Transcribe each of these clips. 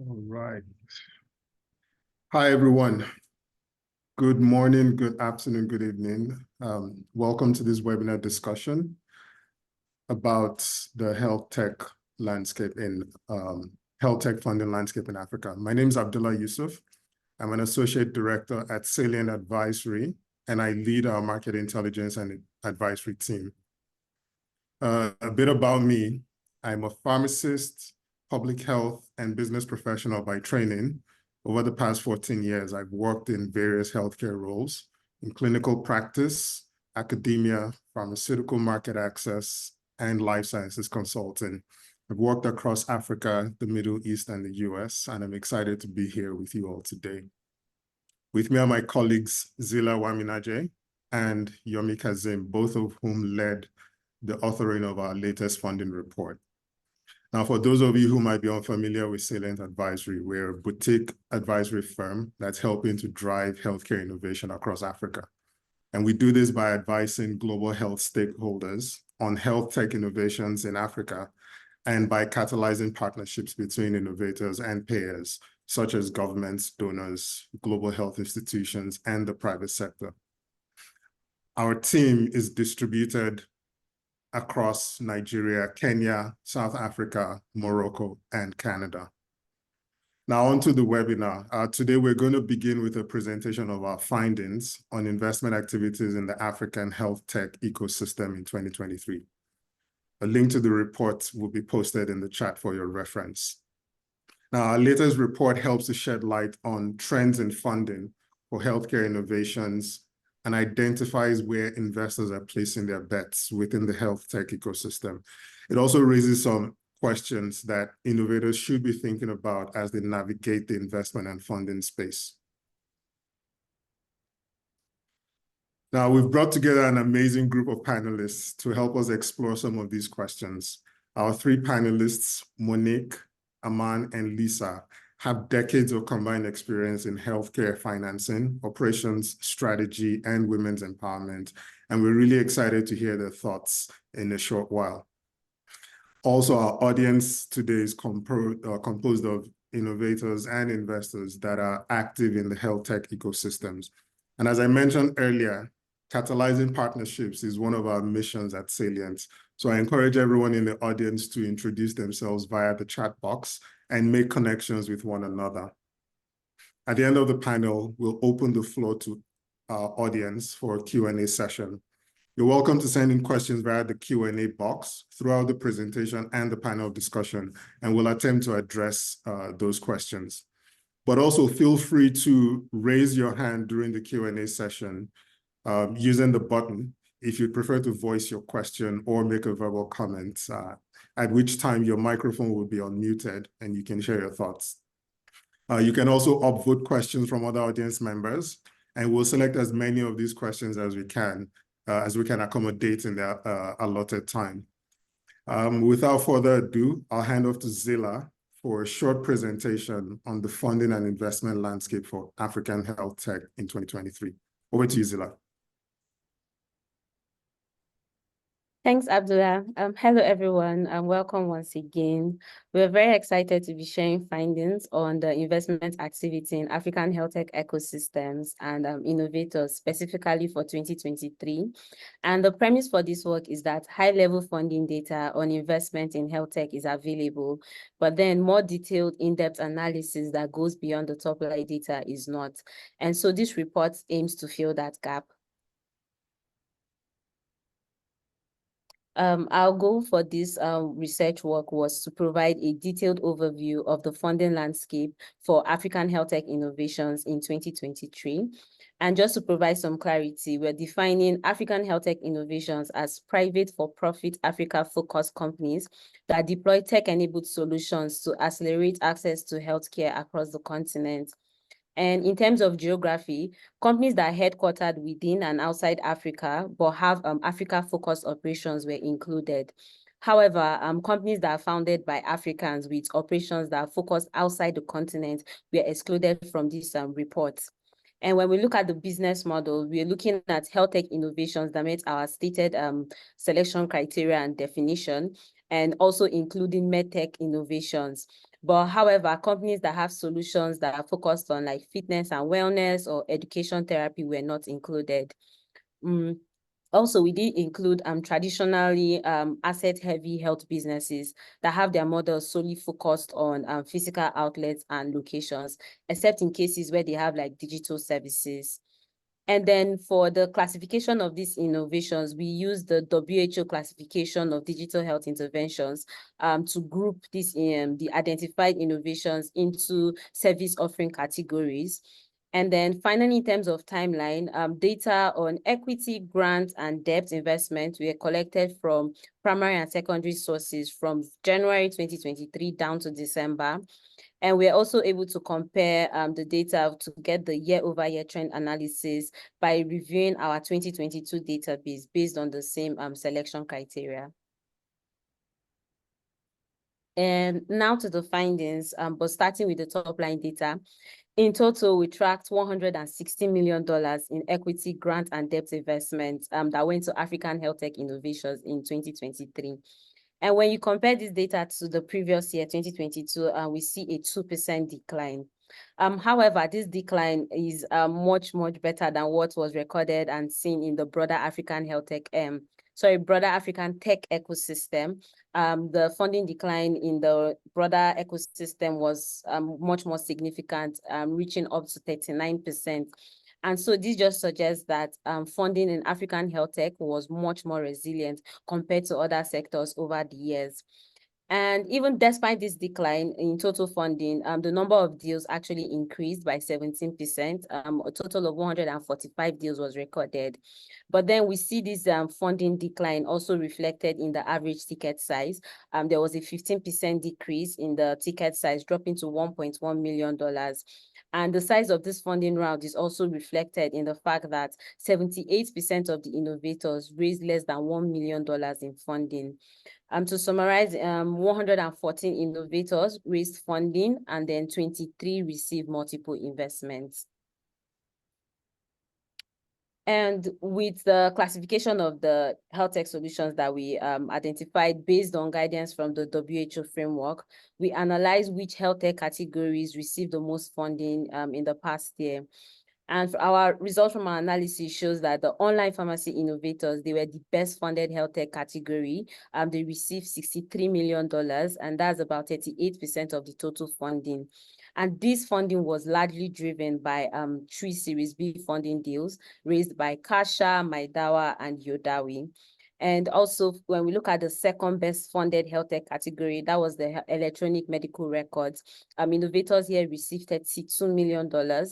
All right. Hi, everyone. Good morning, good afternoon, good evening. Welcome to this webinar discussion about the health tech landscape in health tech funding landscape in Africa. My name is Abdullah Yusuf. I'm an associate director at Salient Advisory, and I lead our market intelligence and advisory team. A bit about me: I'm a pharmacist, public health, and business professional by training. Over the past 14 years, I've worked in various healthcare roles in clinical practice, academia, pharmaceutical market access, and life sciences consulting. I've worked across Africa, the Middle East, and the US, and I'm excited to be here with you all today. With me are my colleagues, Zila Waminaje and Yomi Kazim, both of whom led the authoring of our latest funding report. Now, for those of you who might be unfamiliar with Salient Advisory, we're a boutique advisory firm that's helping to drive healthcare innovation across Africa. And we do this by advising global health stakeholders on health tech innovations in Africa and by catalyzing partnerships between innovators and payers, such as governments, donors, global health institutions, and the private sector. Our team is distributed across Nigeria, Kenya, South Africa, Morocco, and Canada. Now onto the webinar. Today we're going to begin with a presentation of our findings on investment activities in the African health tech ecosystem in 2023. A link to the report will be posted in the chat for your reference. Now, our latest report helps to shed light on trends in funding for healthcare innovations and identifies where investors are placing their bets within the health tech ecosystem. It also raises some questions that innovators should be thinking about as they navigate the investment and funding space. Now, we've brought together an amazing group of panelists to help us explore some of these questions. Our three panelists, Monique, Aman, and Lisa, have decades of combined experience in healthcare financing, operations, strategy, and women's empowerment. And we're really excited to hear their thoughts in a short while. Also, our audience today is composed of innovators and investors that are active in the health tech ecosystems. And as I mentioned earlier, catalyzing partnerships is one of our missions at Salient. So I encourage everyone in the audience to introduce themselves via the chat box and make connections with one another. At the end of the panel, we'll open the floor to our audience for a Q&A session. You're welcome to send in questions via the Q&A box throughout the presentation and the panel discussion, and we'll attempt to address those questions. But also feel free to raise your hand during the Q&A session using the button if you prefer to voice your question or make a verbal comment, at which time your microphone will be unmuted and you can share your thoughts. You can also upvote questions from other audience members, and we'll select as many of these questions as we can accommodate in the allotted time. Without further ado, I'll hand off to Zila for a short presentation on the funding and investment landscape for African health tech in 2023. Over to you, Zila. Thanks, Abdullah. Hello, everyone, and welcome once again. We're very excited to be sharing findings on the investment activity in African health tech ecosystems and innovators, specifically for 2023. And the premise for this work is that high-level funding data on investment in health tech is available, but then more detailed, in-depth analysis that goes beyond the top-line data is not. And so this report aims to fill that gap. Our goal for this research work was to provide a detailed overview of the funding landscape for African health tech innovations in 2023. And just to provide some clarity, we're defining African health tech innovations as private for-profit Africa-focused companies that deploy tech-enabled solutions to accelerate access to healthcare across the continent. And in terms of geography, companies that are headquartered within and outside Africa, but have Africa-focused operations were included. However, companies that are founded by Africans with operations that are focused outside the continent were excluded from this report. And when we look at the business model, we're looking at health tech innovations that meet our stated selection criteria and definition, and also including medtech innovations. But however, companies that have solutions that are focused on like fitness and wellness or education therapy were not included. Also, we did include traditionally asset-heavy health businesses that have their models solely focused on physical outlets and locations, except in cases where they have like digital services. And then for the classification of these innovations, we use the WHO classification of digital health interventions to group these the identified innovations into service offering categories. And then finally, in terms of timeline, data on equity, grant, and debt investment were collected from primary and secondary sources from January 2023 down to December. And we're also able to compare the data to get the year-over-year trend analysis by reviewing our 2022 database based on the same selection criteria. And now to the findings, but starting with the top line data. In total, we tracked $160 million in equity, grant, and debt investments that went to African health tech innovations in 2023. And when you compare this data to the previous year, 2022, we see a 2% decline. However, this decline is much better than what was recorded and seen in the broader African health tech, broader African tech ecosystem. The funding decline in the broader ecosystem was much more significant, reaching up to 39%. And so this just suggests that funding in African health tech was much more resilient compared to other sectors over the years. And even despite this decline in total funding, the number of deals actually increased by 17%. A total of 145 deals was recorded. But then we see this funding decline also reflected in the average ticket size. There was a 15% decrease in the ticket size, dropping to $1.1 million. And the size of this funding round is also reflected in the fact that 78% of the innovators raised less than $1 million in funding. To summarize, 114 innovators raised funding and then 23 received multiple investments. And with the classification of the health tech solutions that we identified based on guidance from the WHO framework, we analyzed which health tech categories received the most funding in the past year. And our result from our analysis shows that the online pharmacy innovators, they were the best funded health tech category. They received $63 million, and that's about 38% of the total funding. And this funding was largely driven by 3 Series B funding deals raised by Kasha, Maidawa, and Yodawi. And also, when we look at the second best funded health tech category, that was the electronic medical records. Innovators here received $32 million,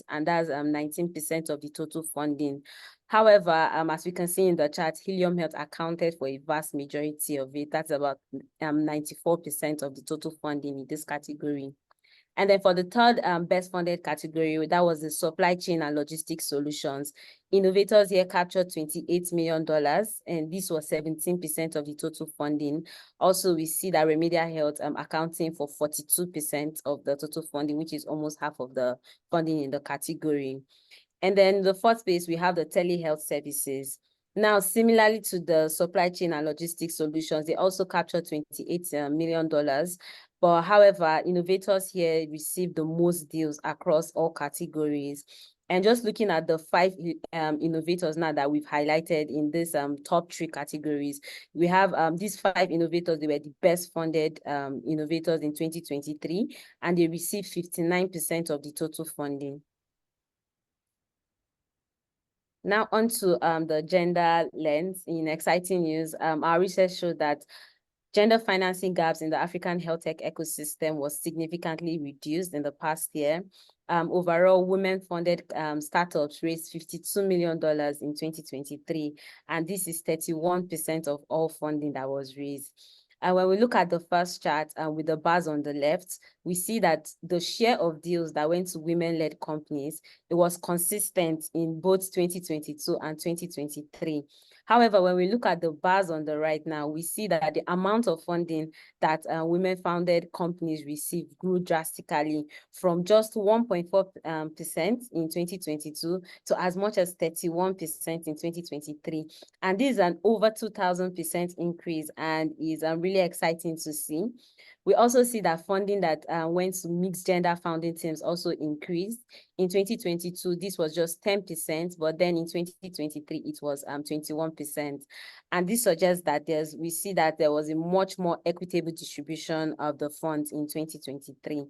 and that's 19% of the total funding. However, as we can see in the chart, Helium Health accounted for a vast majority of it. That's about 94% of the total funding in this category. And then for the third best funded category, that was the supply chain and logistics solutions. Innovators here captured $28 million, and this was 17% of the total funding. Also, we see that Remedial Health accounting for 42% of the total funding, which is almost half of the funding in the category. And then the fourth space, we have the telehealth services. Now, similarly to the supply chain and logistics solutions, they also captured $28 million. But however, innovators here received the most deals across all categories. And just looking at the 5 innovators now that we've highlighted in this top 3 categories, we have these 5 innovators. They were the best funded innovators in 2023, and they received 59% of the total funding. Now onto the gender lens. In exciting news, our research showed that gender financing gaps in the African health tech ecosystem was significantly reduced in the past year. Overall, women-funded startups raised $52 million in 2023, and this is 31% of all funding that was raised. And when we look at the first chart with the bars on the left, we see that the share of deals that went to women-led companies, it was consistent in both 2022 and 2023. However, when we look at the bars on the right now, we see that the amount of funding that women-founded companies received grew drastically from just 1.4% in 2022 to as much as 31% in 2023. And this is an over 2,000% increase, and is really exciting to see. We also see that funding that went to mixed gender founding teams also increased. In 2022, this was just 10%, but then in 2023, it was 21%. And this suggests that we see that there was a much more equitable distribution of the funds in 2023.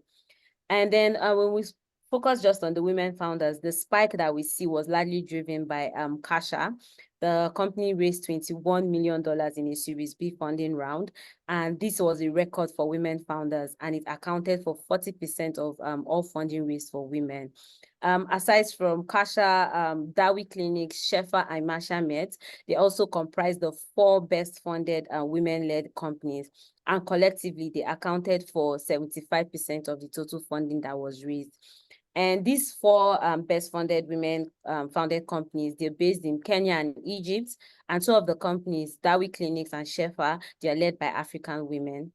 And then when we focus just on the women founders, the spike that we see was largely driven by Kasha. The company raised $21 million in a Series B funding round, and this was a record for women founders, and it accounted for 40% of all funding raised for women. Aside from Kasha, Dawi Clinics, Shefa, and Masha Met, they also comprise the 4 best funded women-led companies. And collectively, they accounted for 75% of the total funding that was raised. And these 4 best funded women founded companies, they're based in Kenya and Egypt. And 2 of the companies, Dawi Clinics and Shefa, they are led by African women.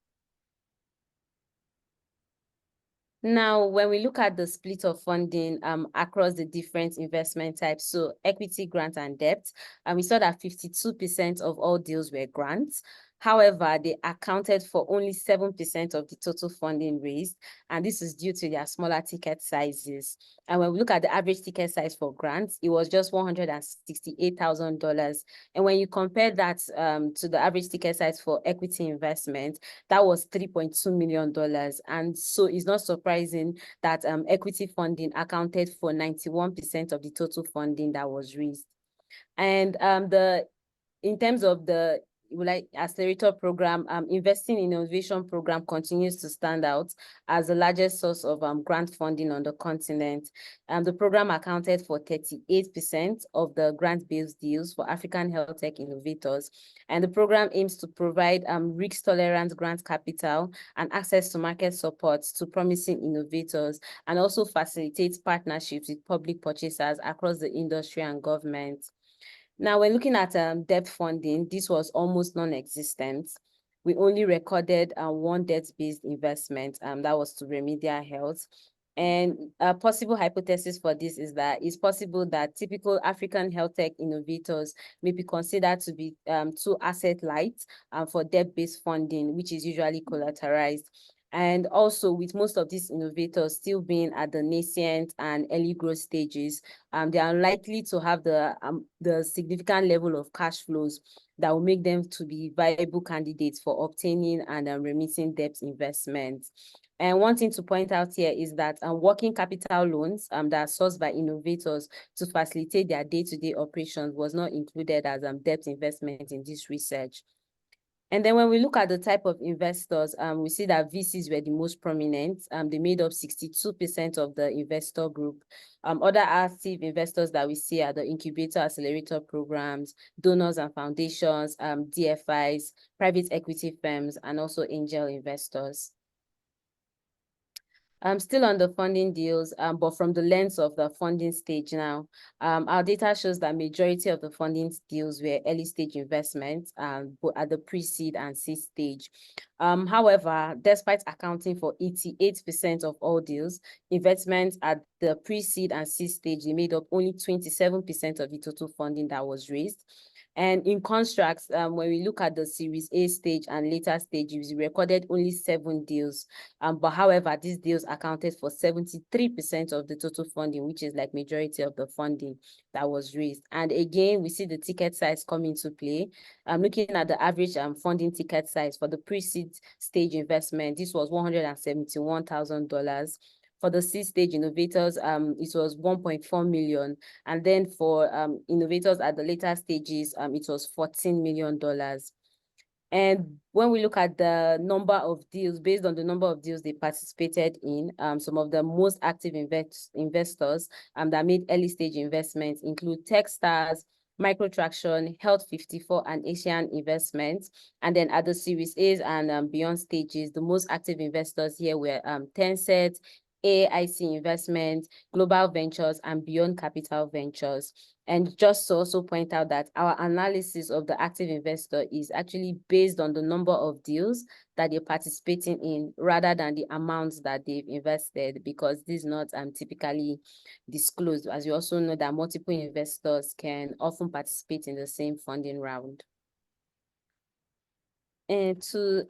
Now, when we look at the split of funding across the different investment types, so equity, grant, and debt, we saw that 52% of all deals were grants. However, they accounted for only 7% of the total funding raised, and this is due to their smaller ticket sizes. And when we look at the average ticket size for grants, it was just $168,000. And when you compare that to the average ticket size for equity investment, that was $3.2 million. And so it's not surprising that equity funding accounted for 91% of the total funding that was raised. And in terms of the accelerator program, investing in innovation program continues to stand out as the largest source of grant funding on the continent. The program accounted for 38% of the grant-based deals for African health tech innovators. And the program aims to provide risk-tolerant grant capital and access to market support to promising innovators, and also facilitates partnerships with public purchasers across the industry and government. Now, when looking at debt funding, this was almost non-existent. We only recorded 1 debt-based investment, that was to Remedial Health. And a possible hypothesis for this is that it's possible that typical African health tech innovators may be considered to be too asset light for debt-based funding, which is usually collateralized. And also, with most of these innovators still being at the nascent and early growth stages, they are unlikely to have the significant level of cash flows that will make them to be viable candidates for obtaining and remitting debt investments. And one thing to point out here is that working capital loans that are sourced by innovators to facilitate their day-to-day operations was not included as debt investment in this research. And then when we look at the type of investors, we see that VCs were the most prominent. They made up 62% of the investor group. Other active investors that we see are the incubator accelerator programs, donors and foundations, DFIs, private equity firms, and also angel investors. Still on the funding deals, but from the lens of the funding stage now, our data shows that majority of the funding deals were early stage investments, but at the pre-seed and seed stage. However, despite accounting for 88% of all deals, investments at the pre-seed and seed stage, they made up only 27% of the total funding that was raised. And in contrast, when we look at the Series A stage and later stages, we recorded only 7 deals. But however, these deals accounted for 73% of the total funding, which is like majority of the funding that was raised. And again, we see the ticket size come into play. Looking at the average funding ticket size for the pre-seed stage investment, this was $171,000. For the seed stage innovators, it was 1.4 million. And then for innovators at the later stages, it was $14 million. And when we look at the number of deals, based on the number of deals they participated in, some of the most active investors that made early stage investments include Techstars, Microtraction, Health54, and Asian Investments. And then at the Series A's and beyond stages, the most active investors here were Tencent, AIC Investment, Global Ventures, and Beyond Capital Ventures. And just to also point out that our analysis of the active investor is actually based on the number of deals that they're participating in rather than the amounts that they've invested, because this is not typically disclosed, as you also know that multiple investors can often participate in the same funding round. And to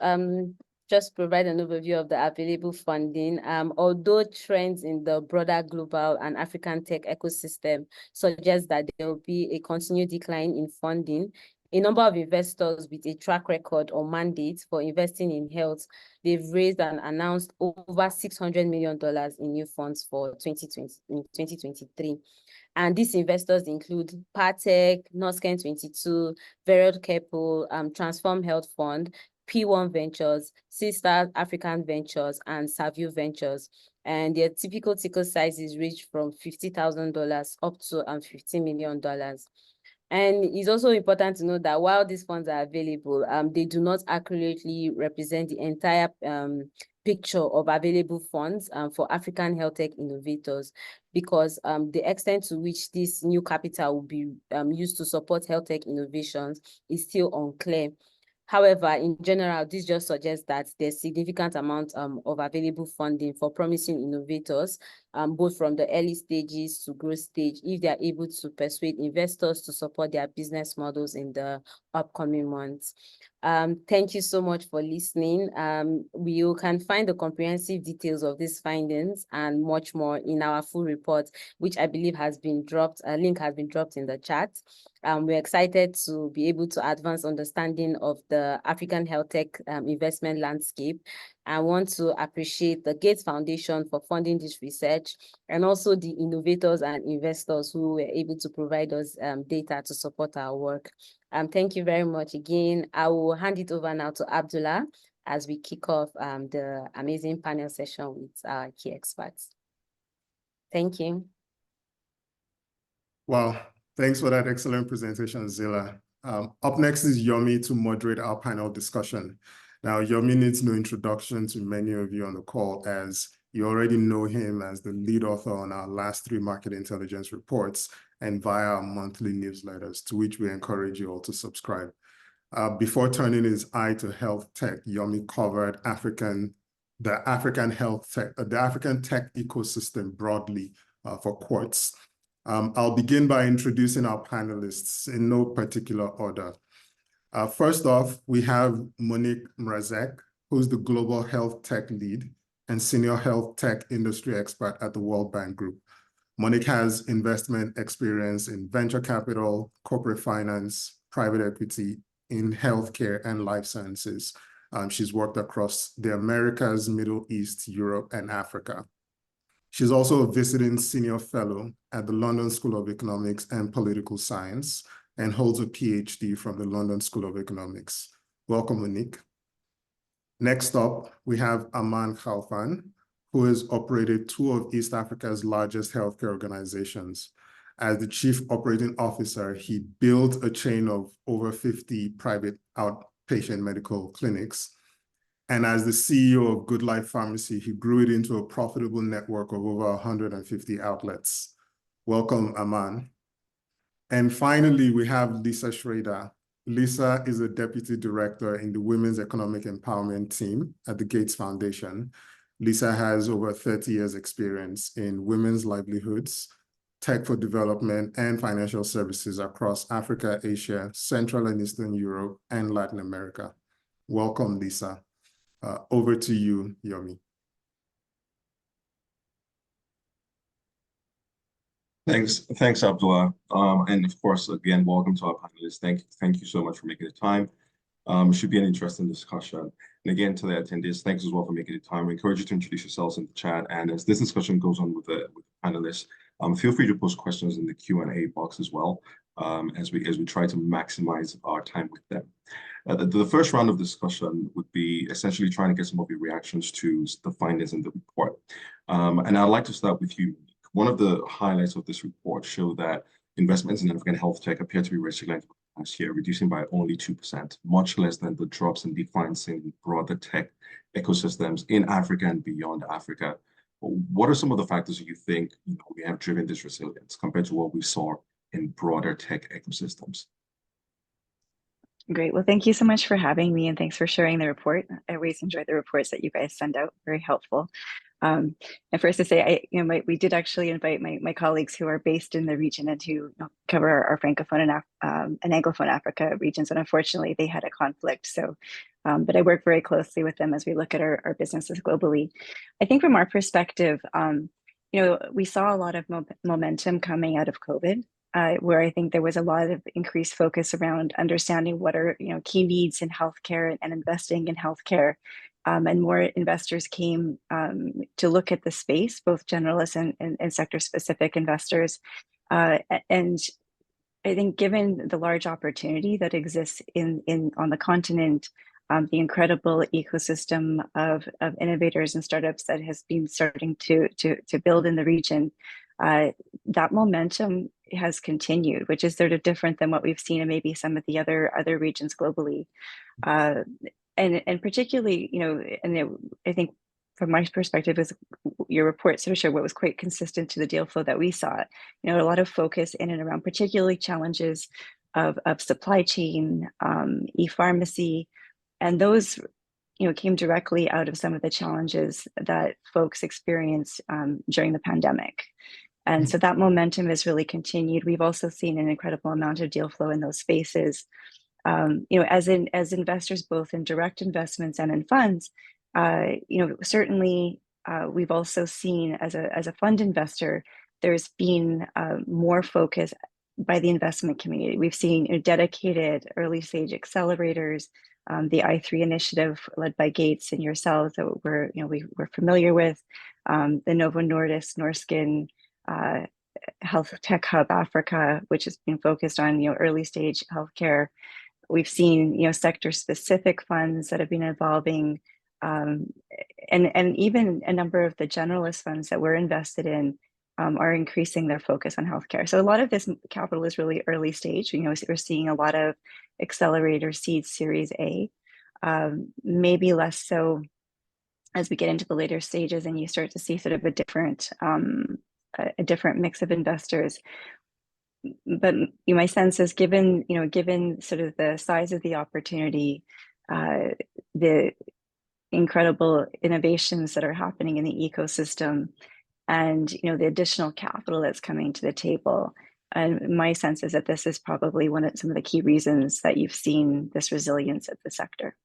just provide an overview of the available funding. Although trends in the broader global and African tech ecosystem suggest that there will be a continued decline in funding, a number of investors with a track record or mandate for investing in health, they've raised and announced over $600 million in new funds for 2023. And these investors include Partech, Norscan 22, Verod Keppel, Transform Health Fund, P1 Ventures, Sister African Ventures, and Savio Ventures. And their typical ticket sizes range from $50,000 up to $50 million. And it's also important to note that while these funds are available, they do not accurately represent the entire picture of available funds for African health tech innovators, because the extent to which this new capital will be used to support health tech innovations is still unclear. However, in general, this just suggests that there's significant amount of available funding for promising innovators, both from the early stages to growth stage, if they are able to persuade investors to support their business models in the upcoming months. Thank you so much for listening. You can find the comprehensive details of these findings and much more in our full report, which I believe has been dropped. A link has been dropped in the chat. We're excited to be able to advance understanding of the African health tech investment landscape. I want to appreciate the Gates Foundation for funding this research, and also the innovators and investors who were able to provide us data to support our work. Thank you very much again. I will hand it over now to Abdullah as we kick off the amazing panel session with our key experts. Thank you. Wow, thanks for that excellent presentation, Zila. Up next is Yomi to moderate our panel discussion. Now, Yomi needs no introduction to many of you on the call, as you already know him as the lead author on our last 3 market intelligence reports and via our monthly newsletters, to which we encourage you all to subscribe. Before turning his eye to health tech, Yomi covered the African tech ecosystem broadly for Quartz. I'll begin by introducing our panelists in no particular order. First off, we have Monique Mrazek, who's the Global Health Tech Lead and Senior Health Tech Industry Expert at the World Bank Group. Monique has investment experience in venture capital, corporate finance, private equity, in healthcare and life sciences. She's worked across the Americas, Middle East, Europe, and Africa. She's also a visiting senior fellow at the London School of Economics and Political Science, and holds a PhD from the London School of Economics. Welcome, Monique. Next up, we have Aman Khalfan, who has operated 2 of East Africa's largest healthcare organizations. As the Chief Operating Officer, he built a chain of over 50 private outpatient medical clinics. And as the CEO of Good Life Pharmacy, he grew it into a profitable network of over 150 outlets. Welcome, Aman. And finally, we have Lisa Schrader. Lisa is a Deputy Director in the Women's Economic Empowerment Team at the Gates Foundation. Lisa has over 30 years experience in women's livelihoods, tech for development, and financial services across Africa, Asia, Central and Eastern Europe, and Latin America. Welcome, Lisa. Over to you, Yomi. Thanks, Abdullah. And of course, again, welcome to our panelists. Thank you so much for making the time. It should be an interesting discussion. And again, to the attendees, thanks as well for making the time. We encourage you to introduce yourselves in the chat. And as this discussion goes on with the panelists, feel free to post questions in the Q&A box as well, as we try to maximize our time with them. The first round of discussion would be essentially trying to get some of your reactions to the findings in the report. And I'd like to start with you. One of the highlights of this report show that investments in African health tech appear to be resilient last year, reducing by only 2%, much less than the drops and declines in broader tech ecosystems in Africa and beyond Africa. What are some of the factors that you think we have driven this resilience compared to what we saw in broader tech ecosystems? Great. Well, thank you so much for having me, and thanks for sharing the report. I always enjoy the reports that you guys send out. Very helpful. And first to say, we did actually invite my colleagues who are based in the region and who cover our Francophone and Anglophone Africa regions. And unfortunately, they had a conflict. So, but I work very closely with them as we look at our businesses globally. I think from our perspective, we saw a lot of momentum coming out of COVID. Where I think there was a lot of increased focus around understanding what are key needs in healthcare and investing in healthcare, and more investors came to look at the space, both generalists and sector-specific investors. And I think, given the large opportunity that exists on the continent, the incredible ecosystem of innovators and startups that has been starting to build in the region, that momentum has continued, which is sort of different than what we've seen in maybe some of the other regions globally. And particularly, I think from my perspective, is your report sort of showed what was quite consistent to the deal flow that we saw. A lot of focus in and around particularly challenges of supply chain, e-pharmacy, and those came directly out of some of the challenges that folks experienced during the pandemic. And so that momentum has really continued. We've also seen an incredible amount of deal flow in those spaces. As investors, both in direct investments and in funds, certainly we've also seen as a fund investor, there's been more focus by the investment community. We've seen dedicated early stage accelerators, the I3 initiative led by Gates and yourselves that we're familiar with, the Novo Nordisk, Norskin, Healthtech Hub Africa, which has been focused on early stage healthcare. We've seen sector specific funds that have been evolving, and even a number of the generalist funds that we're invested in are increasing their focus on healthcare. So a lot of this capital is really early stage. We're seeing a lot of accelerator seed Series A, maybe less so as we get into the later stages and you start to see sort of a different mix of investors. But my sense is, given sort of the size of the opportunity, the incredible innovations that are happening in the ecosystem, and the additional capital that's coming to the table, and my sense is that this is probably some of the key reasons that you've seen this resilience of the sector.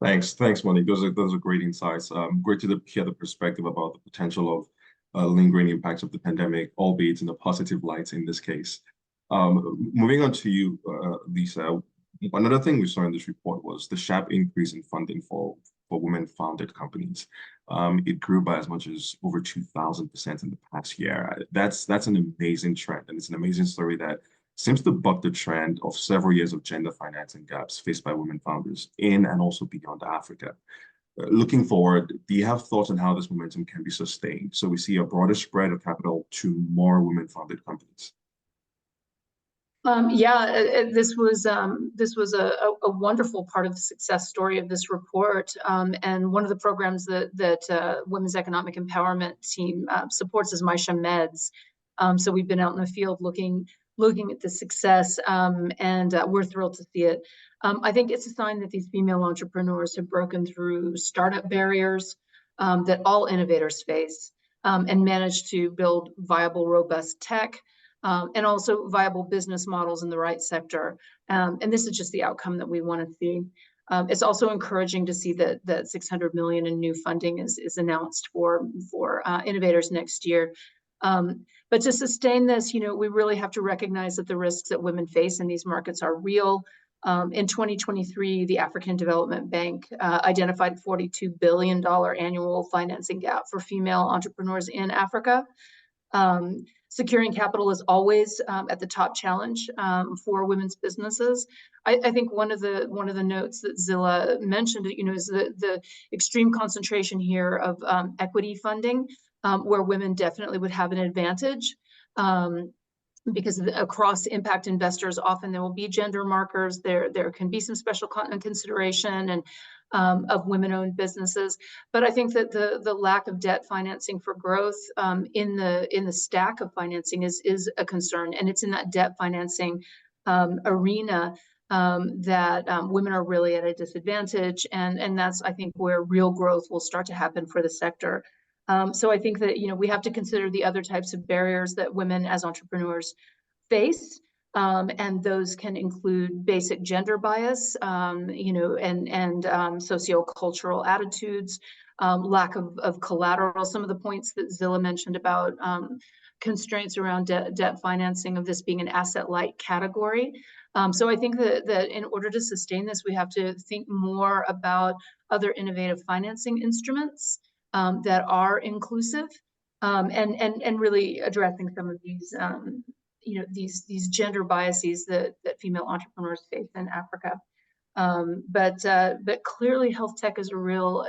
Thanks, Monique. Those are great insights. Great to hear the perspective about the potential of lingering impacts of the pandemic, albeit in a positive light in this case. Moving on to you, Lisa, another thing we saw in this report was the sharp increase in funding for women-founded companies. It grew by as much as over 2,000% in the past year. That's an amazing trend, and it's an amazing story that seems to buck the trend of several years of gender financing gaps faced by women founders in and also beyond Africa. Looking forward, do you have thoughts on how this momentum can be sustained so we see a broader spread of capital to more women-founded companies? This was a wonderful part of the success story of this report, and one of the programs that Women's Economic Empowerment team supports is Maisha Meds. So we've been out in the field looking at the success, and we're thrilled to see it. I think it's a sign that these female entrepreneurs have broken through startup barriers that all innovators face, and managed to build viable, robust tech, and also viable business models in the right sector. And this is just the outcome that we want to see. It's also encouraging to see that 600 million in new funding is announced for innovators next year. But to sustain this, we really have to recognize that the risks that women face in these markets are real. In 2023, the African Development Bank identified a $42 billion annual financing gap for female entrepreneurs in Africa. Securing capital is always at the top challenge for women's businesses. I think one of the notes that Zilla mentioned, is the extreme concentration here of equity funding, where women definitely would have an advantage. Because across impact investors, often there will be gender markers. There can be some special consideration and of women-owned businesses. But I think that the lack of debt financing for growth in the stack of financing is a concern, and it's in that debt financing arena that women are really at a disadvantage, and that's, I think, where real growth will start to happen for the sector. So I think that, we have to consider the other types of barriers that women as entrepreneurs face. And those can include basic gender bias, and sociocultural attitudes, lack of collateral. Some of the points that Zilla mentioned about constraints around debt financing, of this being an asset-light category. So I think that in order to sustain this, we have to think more about other innovative financing instruments that are inclusive, and really addressing some of these these gender biases that female entrepreneurs face in Africa. But clearly health tech is a real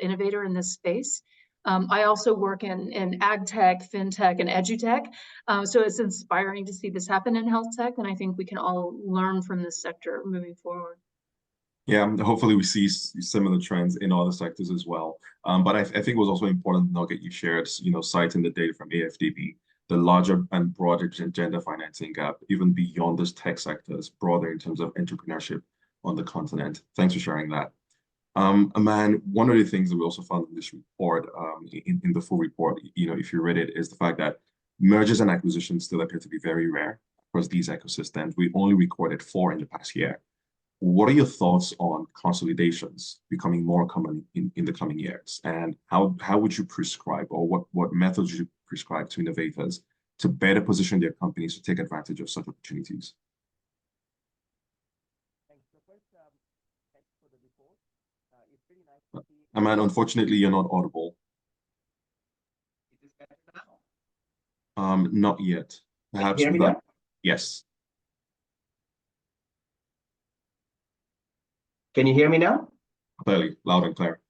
innovator in this space. I also work in ag tech, fintech, and edutech. So it's inspiring to see this happen in health tech, and I think we can all learn from this sector moving forward. Yeah, hopefully we see similar trends in other sectors as well. But I think it was also important nugget you shared, citing the data from AFDB, the larger and broader gender financing gap, even beyond this tech sector, is broader in terms of entrepreneurship on the continent. Thanks for sharing that. Aman, one of the things that we also found in this report, in the full report, if you read it, is the fact that mergers and acquisitions still appear to be very rare across these ecosystems. We only recorded 4 in the past year. What are your thoughts on consolidations becoming more common in the coming years? And how would you prescribe, or what methods would you prescribe to innovators to better position their companies to take advantage of such opportunities? Aman, unfortunately, you're not audible. Not yet. Perhaps with that. Yes. Can you hear me now? Clearly, loud and clear.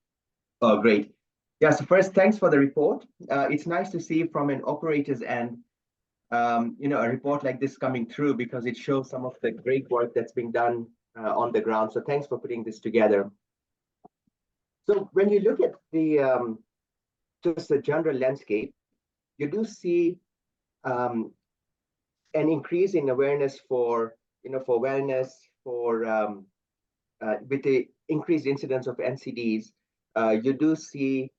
Oh, great. Yeah, so first, thanks for the report. It's nice to see from an operator's end, a report like this coming through, because it shows some of the great work that's being done on the ground. So thanks for putting this together. So when you look at the just the general landscape, you do see an increase in awareness for wellness, with the increased incidence of NCDs. You do see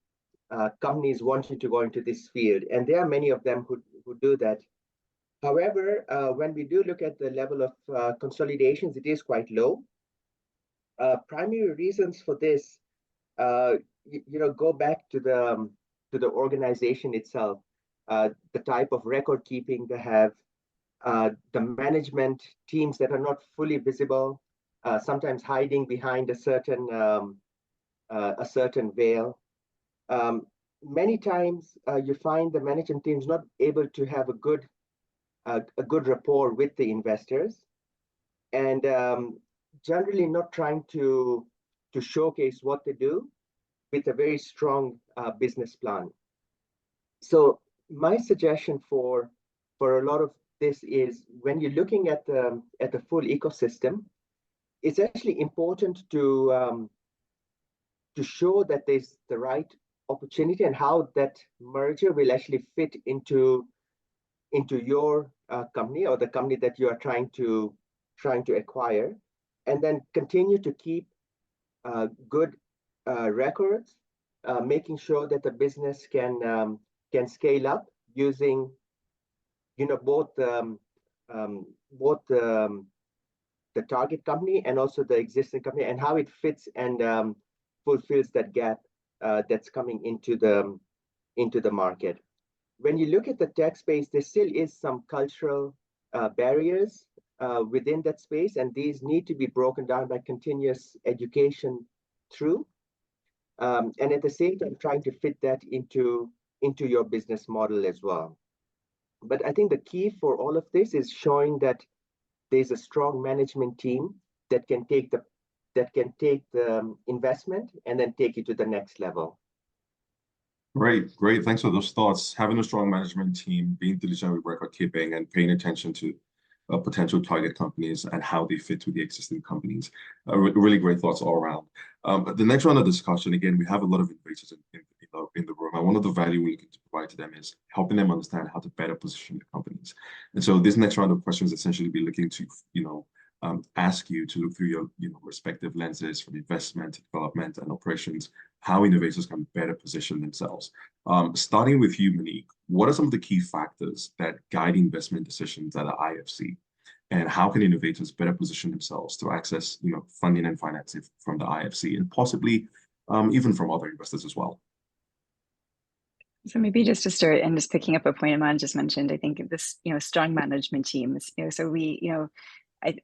companies wanting to go into this field, and there are many of them who do that. However, when we do look at the level of consolidations, it is quite low. Primary reasons for this, go back to the organization itself, the type of record keeping they have, the management teams that are not fully visible, sometimes hiding behind a certain veil. Many times you find the management teams not able to have a good rapport with the investors, and generally not trying to showcase what they do with a very strong business plan. So my suggestion for a lot of this is, when you're looking at the full ecosystem, it's actually important to show that there's the right opportunity and how that merger will actually fit into your company, or the company that you are trying to acquire, and then continue to keep good records, making sure that the business can scale up using both the target company and also the existing company, and how it fits and fulfills that gap that's coming into the market. When you look at the tech space, there still is some cultural barriers within that space, and these need to be broken down by continuous education through, and at the same time trying to fit that into your business model as well. But I think the key for all of this is showing that there's a strong management team that can take the investment and then take it to the next level. Great. Thanks for those thoughts. Having a strong management team, being diligent with record keeping, and paying attention to potential target companies and how they fit with the existing companies. Really great thoughts all around. The next round of discussion, again, we have a lot of innovators in the room, and one of the value we can provide to them is helping them understand how to better position the companies. And so this next round of questions essentially be looking to, ask you to look through your respective lenses for investment, development, and operations, how innovators can better position themselves. Starting with you, Monique, what are some of the key factors that guide investment decisions at the IFC? And how can innovators better position themselves to access funding and financing from the IFC and possibly even from other investors as well? So maybe just to start and just picking up a point Aman just mentioned, I think this, strong management teams, so we,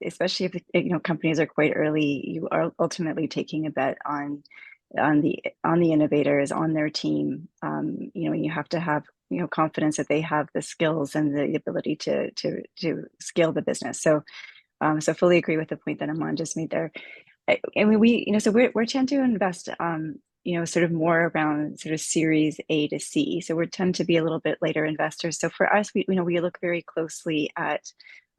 especially if companies are quite early, you are ultimately taking a bet on the innovators, on their team. You have to have confidence that they have the skills and the ability to scale the business. So fully agree with the point that Aman just made there. I mean, we tend to invest sort of more around sort of Series A to C. So we tend to be a little bit later investors. So for us, we look very closely at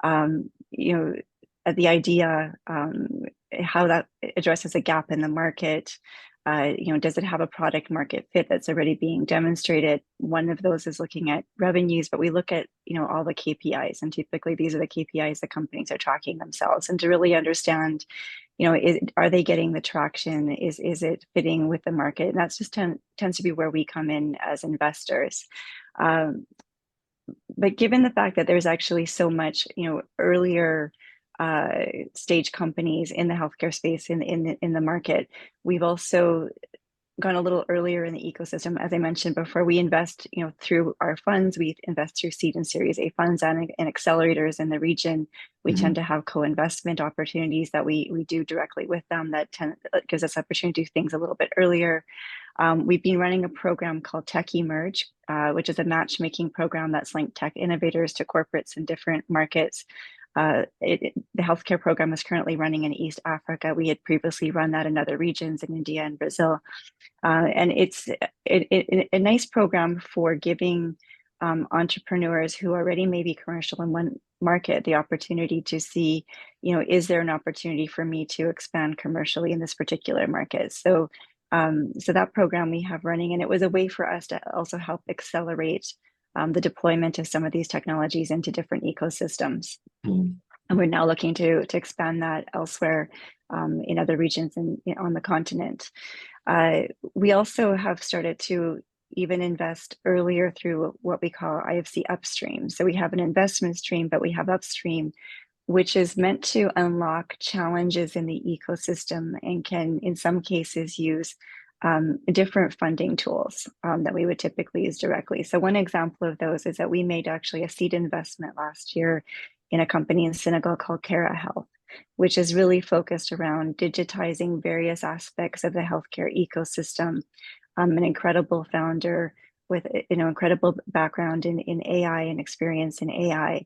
at the idea, how that addresses a gap in the market. Does it have a product market fit that's already being demonstrated? One of those is looking at revenues, but we look at all the KPIs, and typically these are the KPIs that companies are tracking themselves, and to really understand, are they getting the traction? Is it fitting with the market? And that's just tends to be where we come in as investors. But given the fact that there's actually so much earlier stage companies in the healthcare space in the market, we've also gone a little earlier in the ecosystem. As I mentioned before, we invest through our funds. We invest through seed and Series A funds and accelerators in the region. We tend to have co-investment opportunities that we do directly with them that gives us opportunity to do things a little bit earlier. We've been running a program called Tech Emerge, which is a matchmaking program that's linked tech innovators to corporates in different markets. The healthcare program is currently running in East Africa. We had previously run that in other regions in India and Brazil. And it's a nice program for giving entrepreneurs who already may be commercial in one market the opportunity to see, is there an opportunity for me to expand commercially in this particular market? So that program we have running, and it was a way for us to also help accelerate the deployment of some of these technologies into different ecosystems. And we're now looking to expand that elsewhere in other regions and on the continent. We also have started to even invest earlier through what we call IFC upstream. So we have an investment stream, but we have upstream, which is meant to unlock challenges in the ecosystem and can, in some cases, use different funding tools that we would typically use directly. So one example of those is that we made actually a seed investment last year in a company in Senegal called Cara Health, which is really focused around digitizing various aspects of the healthcare ecosystem. An incredible founder with incredible background in AI and experience in AI.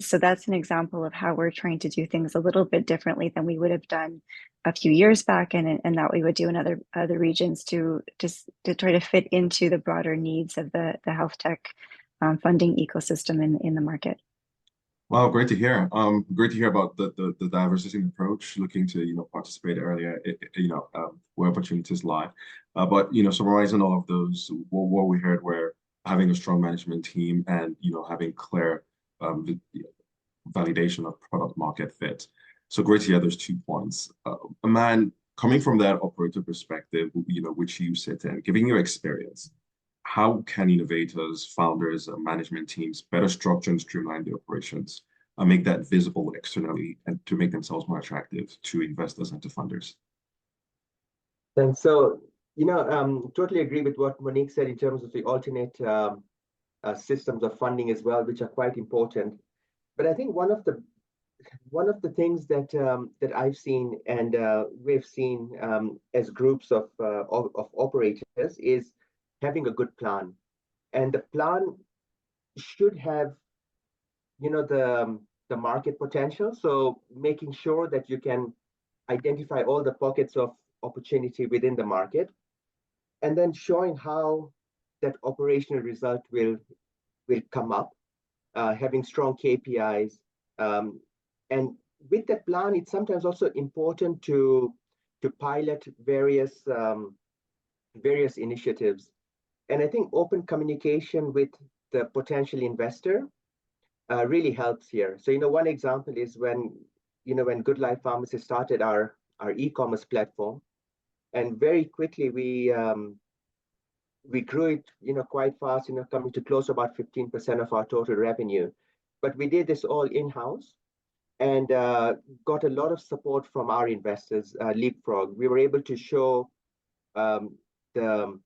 So that's an example of how we're trying to do things a little bit differently than we would have done a few years back, and that we would do in other regions to try to fit into the broader needs of the health tech funding ecosystem in the market. Wow, great to hear. Great to hear about the diversity approach, looking to participate earlier, where opportunities lie. But summarizing all of those, what we heard were having a strong management team and having clear validation of product market fit. So great to hear those 2 points. Aman, coming from that operator perspective, which you sit in, giving your experience, how can innovators, founders, and management teams better structure and streamline their operations and make that visible externally and to make themselves more attractive to investors and to funders? And so, totally agree with what Monique said in terms of the alternate systems of funding as well, which are quite important. But I think one of the things that I've seen and we've seen as groups of operators is having a good plan, and the plan should have the market potential. So making sure that you can identify all the pockets of opportunity within the market, and then showing how that operational result will come up, having strong KPIs. And with that plan, it's sometimes also important to pilot various initiatives. And I think open communication with the potential investor really helps here. So one example is when when Good Life Pharmacy started our e-commerce platform, and very quickly we grew it, quite fast, coming to close to about 15% of our total revenue. But we did this all in-house and got a lot of support from our investors, Leapfrog. We were able to show the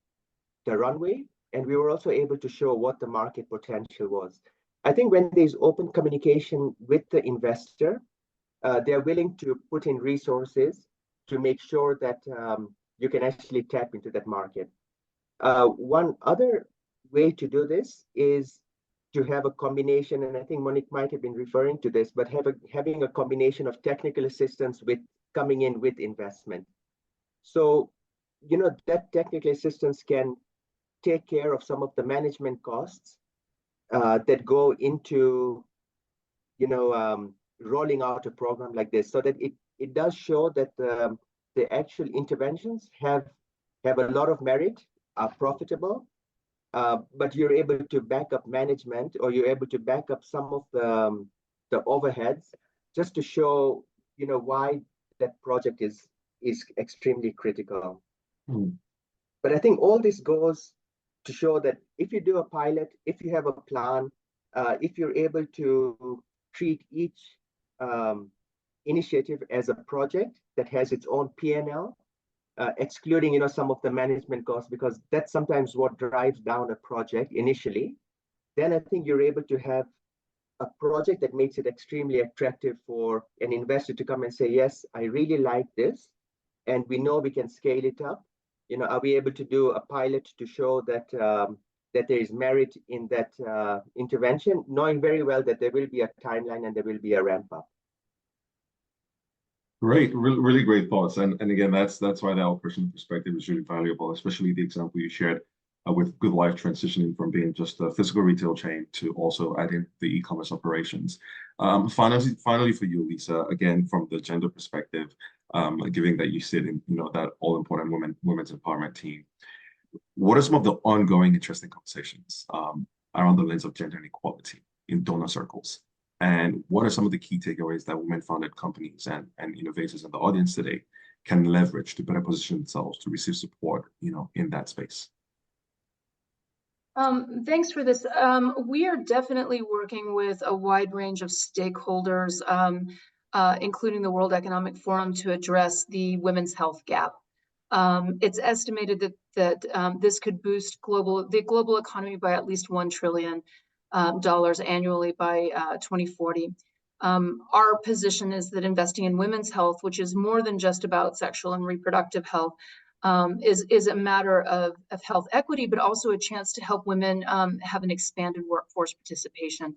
runway, and we were also able to show what the market potential was. I think when there's open communication with the investor, they're willing to put in resources to make sure that you can actually tap into that market. One other way to do this is to have a combination, and I think Monique might have been referring to this, but having a combination of technical assistance with coming in with investment. So, that technical assistance can take care of some of the management costs that go into, rolling out a program like this, so that it does show that the actual interventions have a lot of merit, are profitable, but you're able to back up management, or you're able to back up some of the overheads, just to show, why that project is extremely critical. But I think all this goes to show that if you do a pilot, if you have a plan, if you're able to treat each initiative as a project that has its own P&L, excluding, some of the management costs, because that's sometimes what drives down a project initially, then I think you're able to have a project that makes it extremely attractive for an investor to come and say, yes, I really like this, and we know we can scale it up. Are we able to do a pilot to show that that there is merit in that intervention, knowing very well that there will be a timeline and there will be a ramp up. Great, really great thoughts. And again, that's why the operational perspective is really valuable, especially the example you shared with Good Life transitioning from being just a physical retail chain to also adding the e-commerce operations. Finally for you, Lisa, again, from the gender perspective, given that you sit in, that all-important women's empowerment team, what are some of the ongoing interesting conversations around the lens of gender inequality in donor circles? And what are some of the key takeaways that women-founded companies and innovators in the audience today can leverage to better position themselves to receive support, in that space? Thanks for this. We are definitely working with a wide range of stakeholders, including the World Economic Forum, to address the women's health gap. It's estimated that this could boost the global economy by at least $1 trillion annually by 2040. Our position is that investing in women's health, which is more than just about sexual and reproductive health, is a matter of health equity, but also a chance to help women have an expanded workforce participation,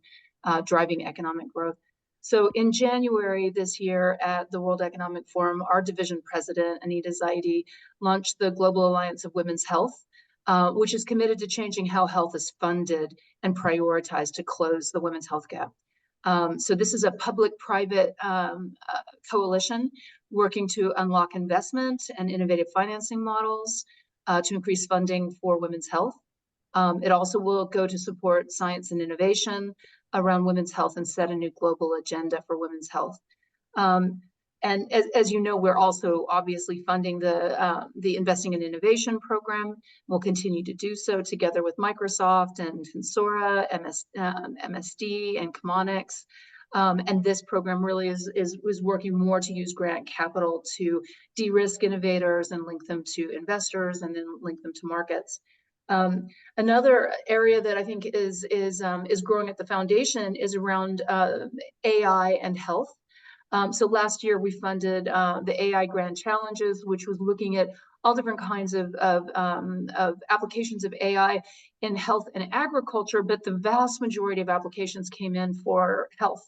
driving economic growth. So in January this year at the World Economic Forum, our division president, Anita Zaidi, launched the Global Alliance of Women's Health, which is committed to changing how health is funded and prioritized to close the women's health gap. So this is a public-private coalition working to unlock investment and innovative financing models to increase funding for women's health. It also will go to support science and innovation around women's health and set a new global agenda for women's health. And as you know, we're also obviously funding the Investing in Innovation program. We'll continue to do so together with Microsoft and Consora, MSD, and Chemonics. And this program really is working more to use grant capital to de-risk innovators and link them to investors and then link them to markets. Another area that I think is growing at the foundation is around AI and health. So last year we funded the AI Grand Challenges, which was looking at all different kinds of applications of AI in health and agriculture, but the vast majority of applications came in for health.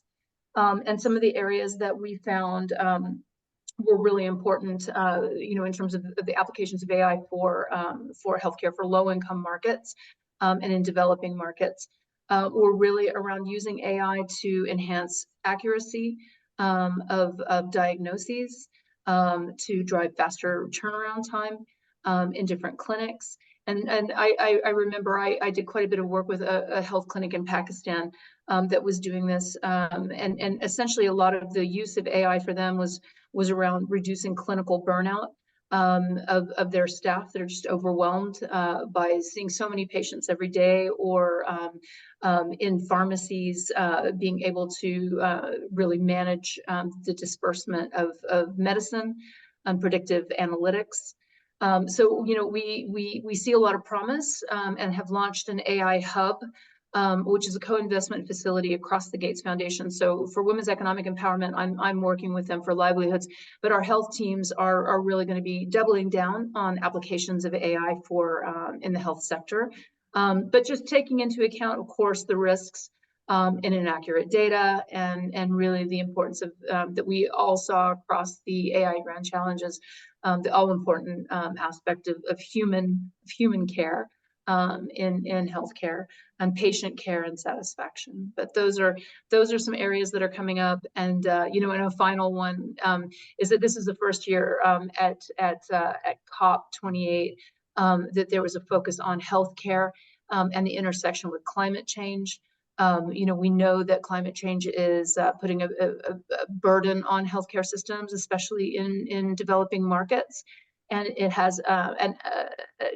And some of the areas that we found were really important, in terms of the applications of AI for healthcare for low-income markets and in developing markets, were really around using AI to enhance accuracy of diagnoses, to drive faster turnaround time in different clinics. And I remember I did quite a bit of work with a health clinic in Pakistan that was doing this. And essentially a lot of the use of AI for them was around reducing clinical burnout of their staff that are just overwhelmed by seeing so many patients every day, or in pharmacies being able to really manage the disbursement of medicine and predictive analytics. So, you know, we see a lot of promise and have launched an AI hub, which is a co-investment facility across the Gates Foundation. So for women's economic empowerment, I'm working with them for livelihoods, but our health teams are really going to be doubling down on applications of AI for in the health sector. But just taking into account, of course, the risks in inaccurate data, and really the importance of that we all saw across the AI grand challenges, the all-important aspect of human care in healthcare, and patient care and satisfaction. But those are some areas that are coming up. And you know, and a final one is that this is the first year at COP28 that there was a focus on healthcare and the intersection with climate change. You know, we know that climate change is putting a burden on healthcare systems, especially in developing markets, and it has a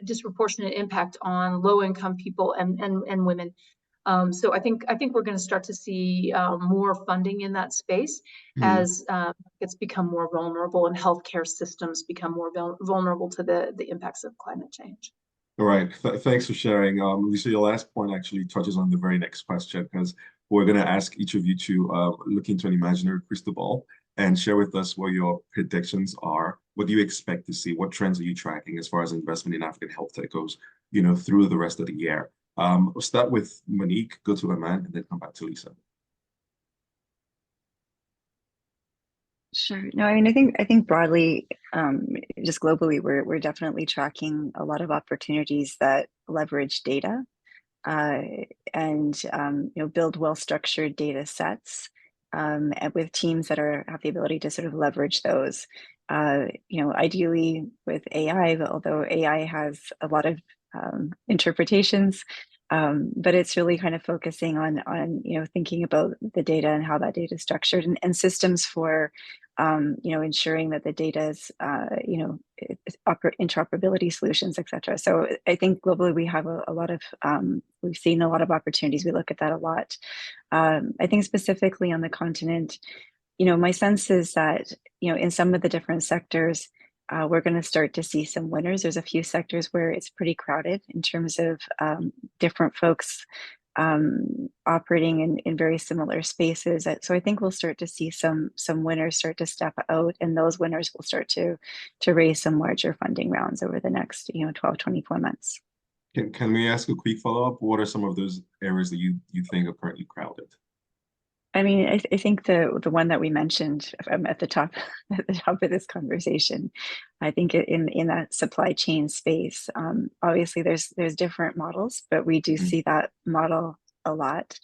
disproportionate impact on low-income people and women. So I think we're going to start to see more funding in that space as it's become more vulnerable and healthcare systems become more vulnerable to the impacts of climate change. All right. Thanks for sharing. Lisa, your last point actually touches on the very next question, because we're going to ask each of you to look into an imaginary crystal ball and share with us what your predictions are. What do you expect to see? What trends are you tracking as far as investment in African health tech goes, you know, through the rest of the year? We'll start with Monique, go to Aman, and then come back to Lisa. Sure. No, I mean, I think broadly, just globally, we're definitely tracking a lot of opportunities that leverage data and you know, build well-structured data sets, and with teams that have the ability to sort of leverage those. You know, ideally with AI, although AI has a lot of interpretations, but it's really kind of focusing on you know, thinking about the data and how that data is structured, and systems for you know, ensuring that the data is you know, interoperability solutions, et cetera. So I think globally we have a lot of we've seen a lot of opportunities. We look at that a lot. I think specifically on the continent, you know, my sense is that, you know, in some of the different sectors, we're going to start to see some winners. There's a few sectors where it's pretty crowded in terms of different folks operating in very similar spaces. So I think we'll start to see some winners start to step out, and those winners will start to raise some larger funding rounds over the next, you know, 12, 24 months. Can we ask a quick follow-up? What are some of those areas that you think are currently crowded? I mean, I think the one that we mentioned at the top of this conversation, I think in that supply chain space, obviously there's different models, but we do see that model a lot.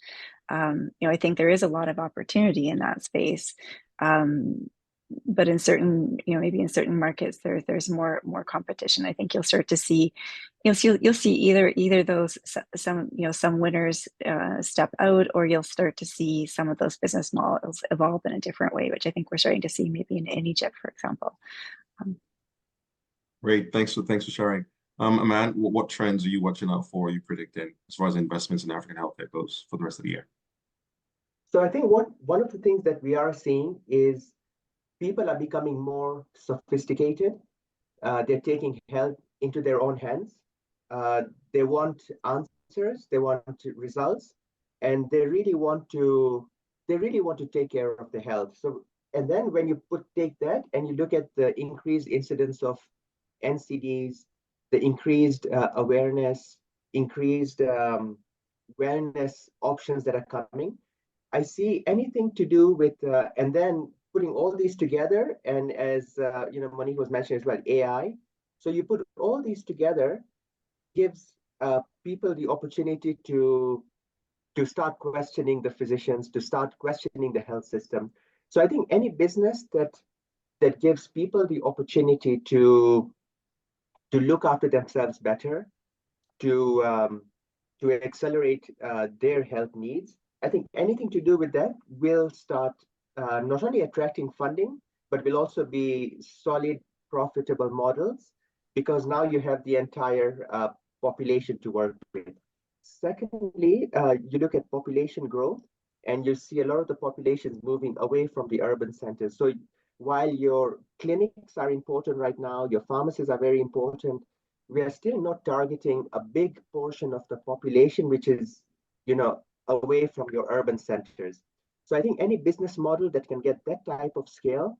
You know, I think there is a lot of opportunity in that space, but in certain, you know, maybe in certain markets there's more competition. I think you'll start to see, you'll see either those some, you know, some winners step out, or you'll start to see some of those business models evolve in a different way, which I think we're starting to see maybe in Egypt, for example. Great, thanks for sharing. Aman, what trends are you watching out for, you predicting, as far as investments in African health tech goes for the rest of the year? So I think one of the things that we are seeing is people are becoming more sophisticated. They're taking health into their own hands. They want answers, they want results, and they really want to take care of the health. So, and then when you take that and you look at the increased incidence of NCDs, the increased awareness, increased wellness options that are coming, I see anything to do with, and then putting all these together, and as you know, Monique was mentioning as well, AI. So you put all these together, gives people the opportunity to start questioning the physicians, to start questioning the health system. So I think any business that gives people the opportunity to look after themselves better, to accelerate their health needs, I think anything to do with that will start not only attracting funding, but will also be solid, profitable models, because now you have the entire population to work with. Secondly, you look at population growth, and you see a lot of the populations moving away from the urban centers. So while your clinics are important right now, your pharmacies are very important, we are still not targeting a big portion of the population, which is, away from your urban centers. So I think any business model that can get that type of scale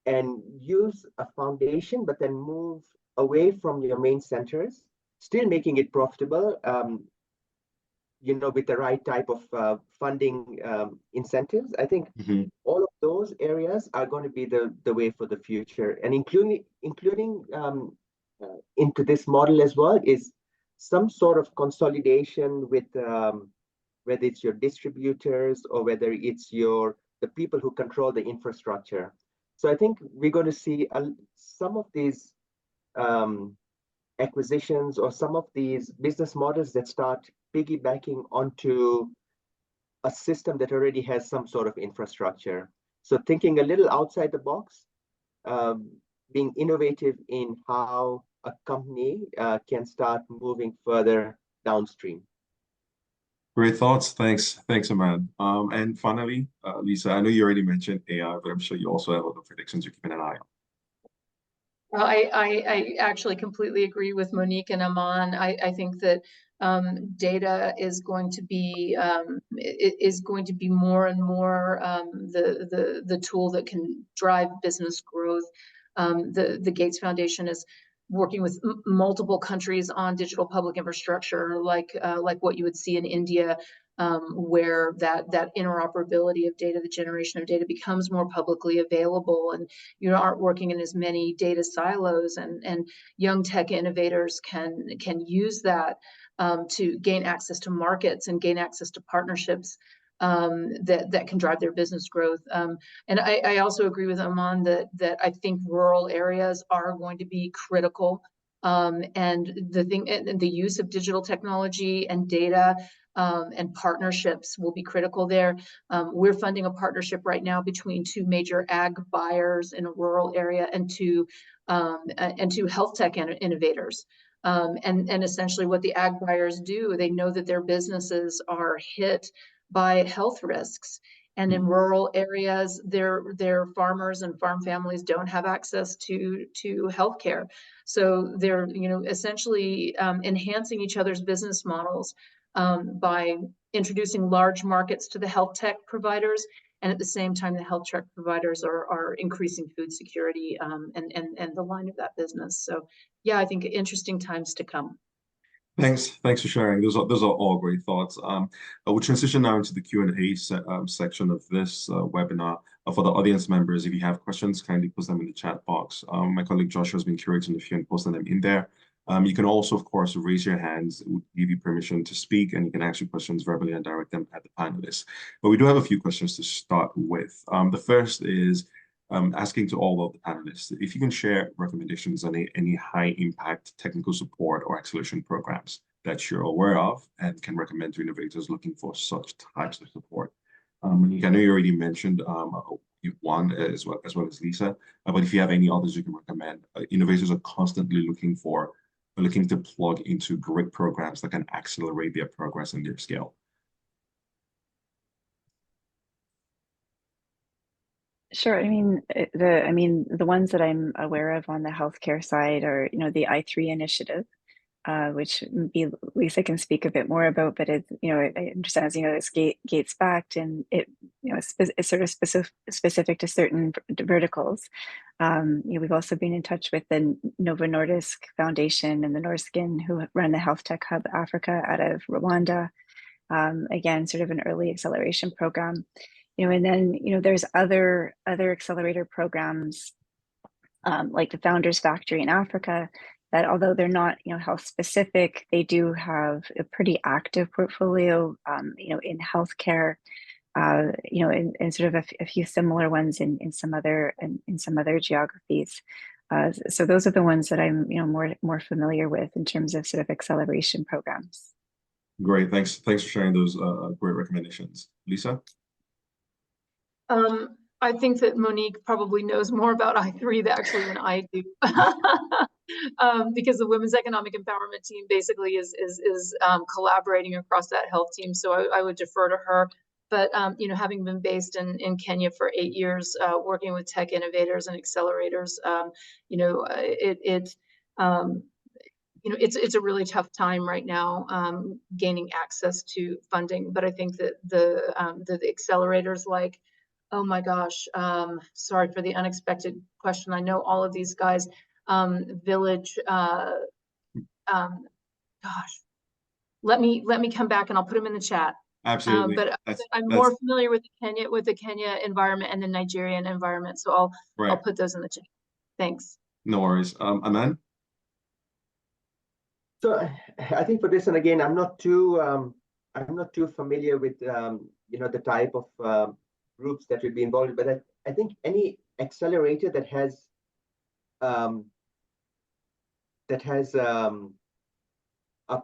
and use a foundation, but then move away from your main centers, still making it profitable, with the right type of funding incentives. I think all of those areas are going to be the way for the future, and including into this model as well is some sort of consolidation with whether it's your distributors or whether it's the people who control the infrastructure. So I think we're going to see some of these acquisitions or some of these business models that start piggybacking onto a system that already has some sort of infrastructure. So thinking a little outside the box, being innovative in how a company can start moving further downstream. Great thoughts. Thanks, Ahmad. And finally, Lisa, I know you already mentioned AI, but I'm sure you also have other predictions you're keeping an eye on. Well, I actually completely agree with Monique and Aman. I think that data is going to be more and more the tool that can drive business growth. The Gates Foundation is working with multiple countries on digital public infrastructure, like what you would see in India, where that interoperability of data, the generation of data, becomes more publicly available, and you aren't working in as many data silos, and young tech innovators can use that to gain access to markets and gain access to partnerships that can drive their business growth. And I also agree with Aman that I think rural areas are going to be critical. And the use of digital technology and data and partnerships will be critical there. We're funding a partnership right now between two major ag buyers in a rural area and two health tech innovators. And essentially what the ag buyers do, they know that their businesses are hit by health risks. And in rural areas, their farmers and farm families don't have access to healthcare. So they're essentially enhancing each other's business models by introducing large markets to the health tech providers, and at the same time, the health tech providers are increasing food security and the line of that business. So, yeah, I think interesting times to come. Thanks for sharing. Those are all great thoughts. We'll transition now into the Q&A section of this webinar. For the audience members, if you have questions, kindly post them in the chat box. My colleague Joshua has been curating a few and posting them in there. You can also, of course, raise your hands. It would give you permission to speak, and you can ask your questions verbally and direct them at the panelists. But we do have a few questions to start with. The first is asking to all of the panelists if you can share recommendations on any high-impact technical support or acceleration programs that you're aware of and can recommend to innovators looking for such types of support. Monique, I know you already mentioned one as well as Lisa, but if you have any others you can recommend, innovators are constantly looking to plug into great programs that can accelerate their progress and their scale. Sure. I mean, the ones that I'm aware of on the healthcare side are, the I3 initiative, which maybe Lisa can speak a bit more about, but it, I understand, as you know, it's Gates backed, and it, it's sort of specific to certain verticals. We've also been in touch with the Novo Nordisk Foundation and the Norskin, who run the Healthtech Hub Africa out of Rwanda. Again, sort of an early acceleration program. And then, there's other accelerator programs like the Founders Factory in Africa that, although they're not, health specific, they do have a pretty active portfolio, in healthcare, and sort of a few similar ones in some other geographies. So those are the ones that I'm, more familiar with in terms of sort of acceleration programs. Great. Thanks for sharing those great recommendations. Lisa? I think that Monique probably knows more about I3 actually than I do. Because the Women's Economic Empowerment team basically is collaborating across that health team. So I would defer to her. But you know, having been based in Kenya for 8 years, working with tech innovators and accelerators, you know, you know, it's a really tough time right now, gaining access to funding. But I think that the accelerators like, oh my gosh, sorry for the unexpected question. I know all of these guys, Village, gosh, let me come back and I'll put them in the chat. Absolutely. But I'm more familiar with the Kenya environment and the Nigerian environment, so I'll put those in the chat. Thanks. No worries. Aman? So I think for this, and again, I'm not too familiar with you know, the type of groups that would be involved, but I think any accelerator that has a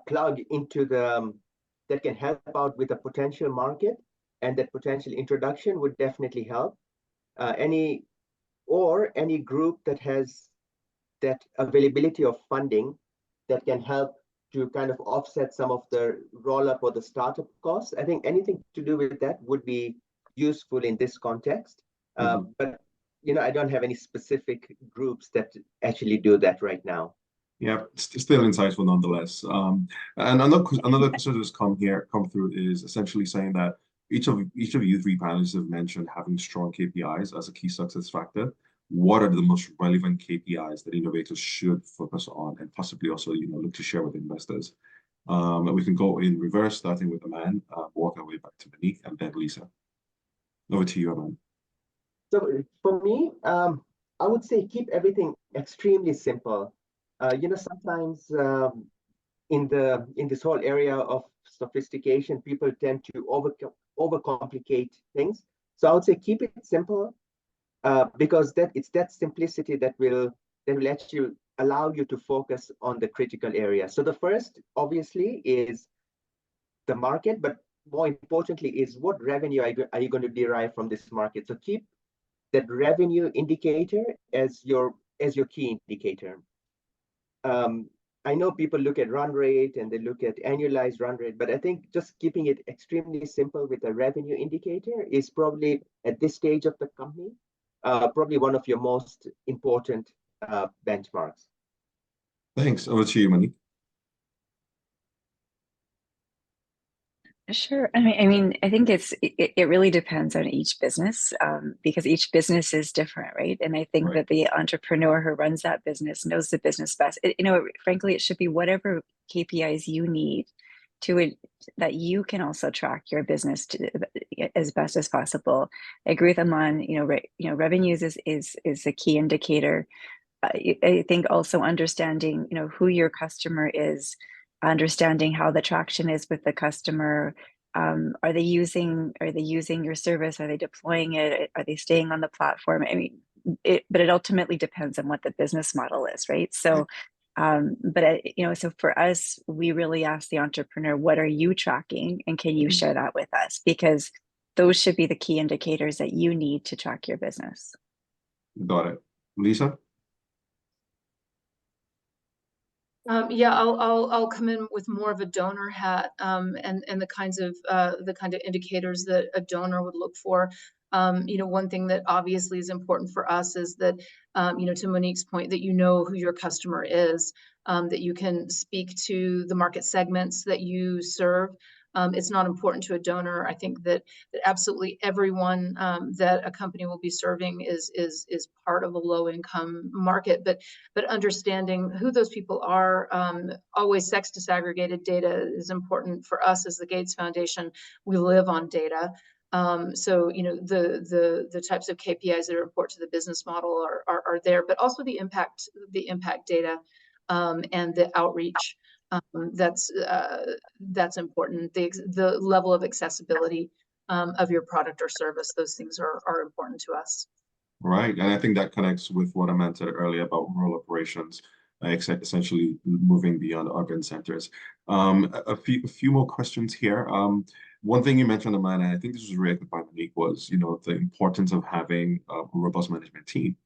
plug into that can help out with a potential market and that potential introduction would definitely help. Any group that has that availability of funding that can help to kind of offset some of the roll-up or the startup costs. I think anything to do with that would be useful in this context. But you know, I don't have any specific groups that actually do that right now. Yeah, still insightful nonetheless. And another question that's come through is essentially saying that each of you three panelists have mentioned having strong KPIs as a key success factor. What are the most relevant KPIs that innovators should focus on and possibly also, you know, look to share with investors? And we can go in reverse, starting with Aman, work our way back to Monique and then Lisa. Over to you, Aman. So for me, I would say keep everything extremely simple. You know, sometimes in this whole area of sophistication, people tend to overcomplicate things. So I would say keep it simple, because it's that simplicity that will actually allow you to focus on the critical area. So the first, obviously, is the market, but more importantly, is what revenue are you going to derive from this market? So keep that revenue indicator as your key indicator. I know people look at run rate and they look at annualized run rate, but I think just keeping it extremely simple with a revenue indicator is probably at this stage of the company, probably one of your most important benchmarks. Thanks. Over to you, Monique. Sure. I mean, I think it really depends on each business, because each business is different, right? And I think that the entrepreneur who runs that business knows the business best. You know, frankly, it should be whatever KPIs you need that you can also track your business as best as possible. I agree with Aman. You know, revenues is a key indicator. I think also understanding, you know, who your customer is, understanding how the traction is with the customer. Are they using your service? Are they deploying it? Are they staying on the platform? I mean, but it ultimately depends on what the business model is, right? So, you know, so for us, we really ask the entrepreneur, what are you tracking? And can you share that with us? Because those should be the key indicators that you need to track your business. Got it. Lisa? Yeah, I'll come in with more of a donor hat, and the kind of indicators that a donor would look for. You know, one thing that obviously is important for us is that, you know, to Monique's point, that you know who your customer is, that you can speak to the market segments that you serve. It's not important to a donor. I think that absolutely everyone that a company will be serving is part of a low income market, but understanding who those people are, always sex disaggregated data is important for us as the Gates Foundation. We live on data. So, you know, the types of KPIs that are important to the business model are there, but also the impact data, and the outreach. That's important. The level of accessibility of your product or service, those things are important to us. Right. And I think that connects with what I meant earlier about rural operations. essentially moving beyond urban centers. A few more questions here. One thing you mentioned, Amanda, and I think this was really by Monique, was the importance of having a robust management team.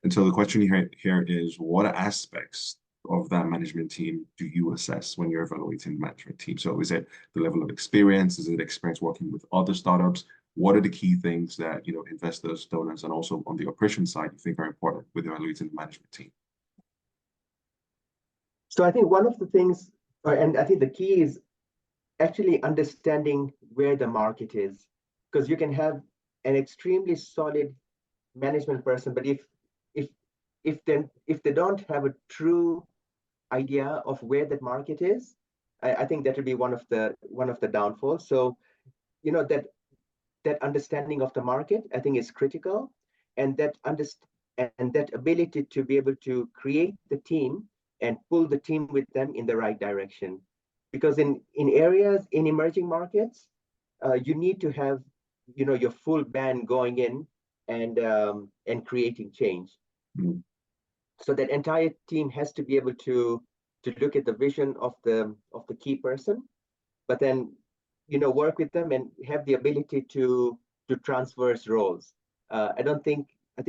And so the question here is, what aspects of that management team do you assess when you're evaluating the management team? So is it the level of experience? Is it experience working with other startups? What are the key things that investors, donors, and also on the operation side you think are important with evaluating the management team? So I think one of the things, and I think the key is actually understanding where the market is, because you can have an extremely solid management person, but if they don't have a true idea of where that market is, I think that would be one of the downfalls. So that understanding of the market, I think, is critical, and that ability to be able to create the team and pull the team with them in the right direction. Because in areas, in emerging markets, you need to have your full band going in and creating change. Mm-hmm. So that entire team has to be able to look at the vision of the key person, but then work with them and have the ability to transverse roles. I think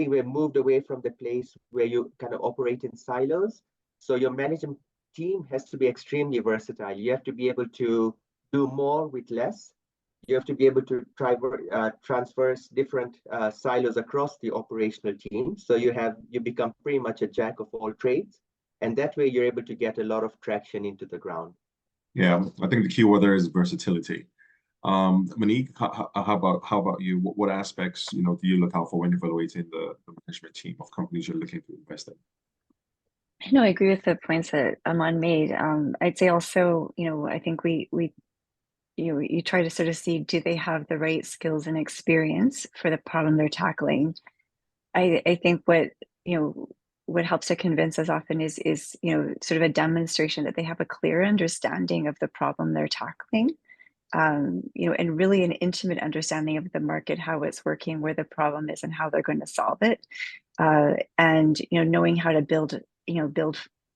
we've moved away from the place where you kind of operate in silos. So your management team has to be extremely versatile. You have to be able to do more with less. You have to be able to transverse different silos across the operational team. So you become pretty much a jack of all trades, and that way you're able to get a lot of traction into the ground. Yeah, I think the key word there is versatility. Monique, how about you? What aspects do you look out for when evaluating the management team of companies you're looking to invest in? No, I agree with the points that Aman made. I'd say also, I think you try to sort of see, do they have the right skills and experience for the problem they're tackling? I think what helps to convince us often is sort of a demonstration that they have a clear understanding of the problem they're tackling, and really an intimate understanding of the market, how it's working, where the problem is, and how they're going to solve it, and knowing how to build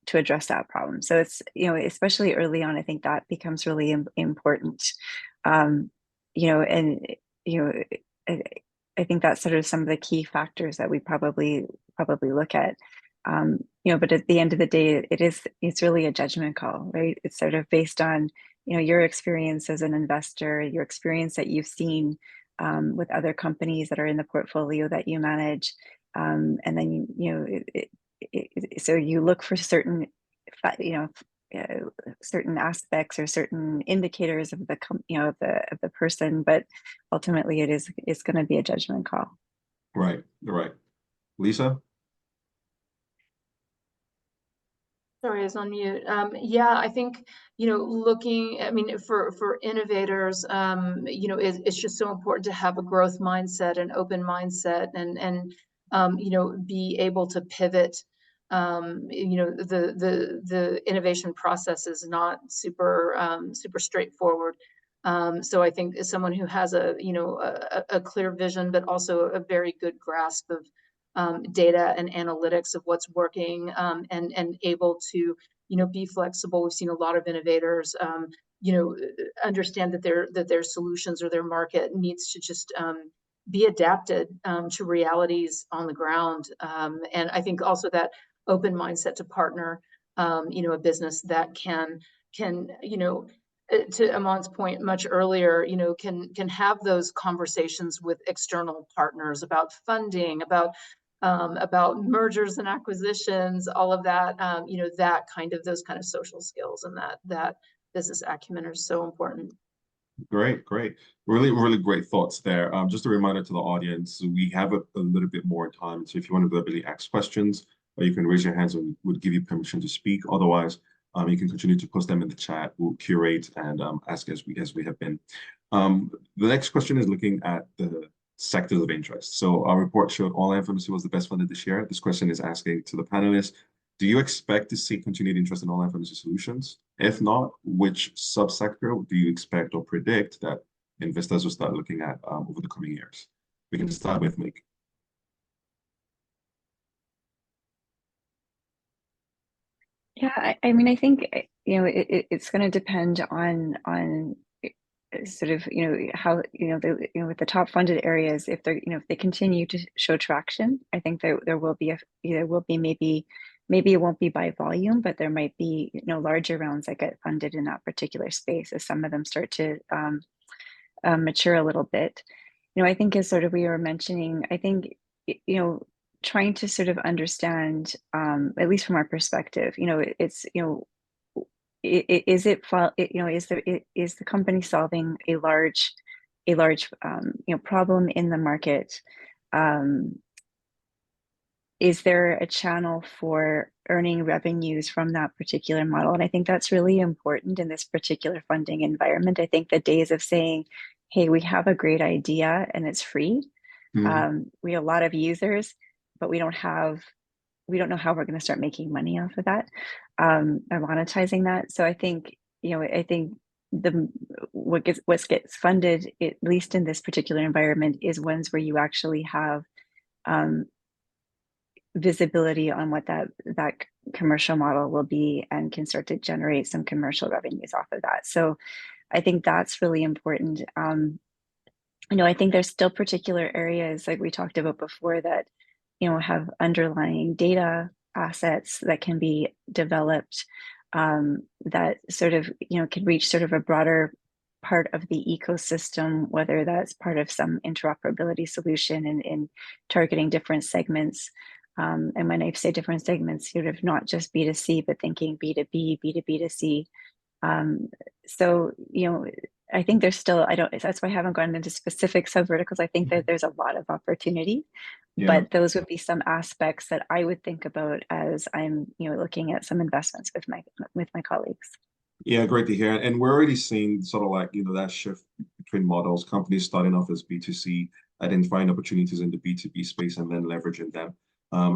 to address that problem. So it's especially early on, I think that becomes really important. And I think that's sort of some of the key factors that we probably look at. But at the end of the day, it's really a judgment call, right? It's sort of based on your experience as an investor, your experience that you've seen with other companies that are in the portfolio that you manage, and then so you look for certain certain aspects or certain indicators of the person, but ultimately it's going to be a judgment call. Right. Lisa? Sorry, I was on mute. Yeah, I think, looking, I mean, for innovators, it's just so important to have a growth mindset, an open mindset, and be able to pivot. The innovation process is not super straightforward. So I think as someone who has a clear vision, but also a very good grasp of data and analytics of what's working, and able to be flexible. We've seen a lot of innovators understand that their solutions or their market needs to just be adapted to realities on the ground, and I think also that open mindset to partner a business that can to Aman's point much earlier, can have those conversations with external partners about funding, about mergers and acquisitions, all of that, those kind of social skills and that business acumen are so important. Great. Really great thoughts there. Just a reminder to the audience, we have a little bit more time. So if you want to verbally ask questions, or you can raise your hands and we'll give you permission to speak. Otherwise, you can continue to post them in the chat. We'll curate and ask as we have been. The next question is looking at the sectors of interest. So our report showed online pharmacy was the best funded this year. This question is asking to the panelists, do you expect to see continued interest in online pharmacy solutions? If not, which subsector do you expect or predict that investors will start looking at over the coming years? We can start with Monique. Yeah, I mean, I think it's going to depend on sort of how the with the top funded areas, if they're if they continue to show traction, I think there will be maybe it won't be by volume, but there might be larger rounds that get funded in that particular space as some of them start to mature a little bit. I think as sort of we were mentioning, I think trying to sort of understand, at least from our perspective, it's is the company solving a large problem in the market? Is there a channel for earning revenues from that particular model? And I think that's really important in this particular funding environment. I think the days of saying, hey, we have a great idea and it's free. We have a lot of users, but we don't know how we're going to start making money off of that, or monetizing that. So I think, what gets funded, at least in this particular environment, is ones where you actually have visibility on what that commercial model will be and can start to generate some commercial revenues off of that. So I think that's really important. I think there's still particular areas like we talked about before that have underlying data assets that can be developed, that sort of can reach sort of a broader part of the ecosystem, whether that's part of some interoperability solution in targeting different segments. And when I say different segments, sort of not just B2C, but thinking B2B, B2B2C. So, I think there's still, that's why I haven't gone into specific subverticals. I think that there's a lot of opportunity, but those would be some aspects that I would think about as I'm, looking at some investments with my colleagues. Yeah, great to hear. And we're already seeing sort of like, that shift between models, companies starting off as B2C, identifying opportunities in the B2B space and then leveraging them.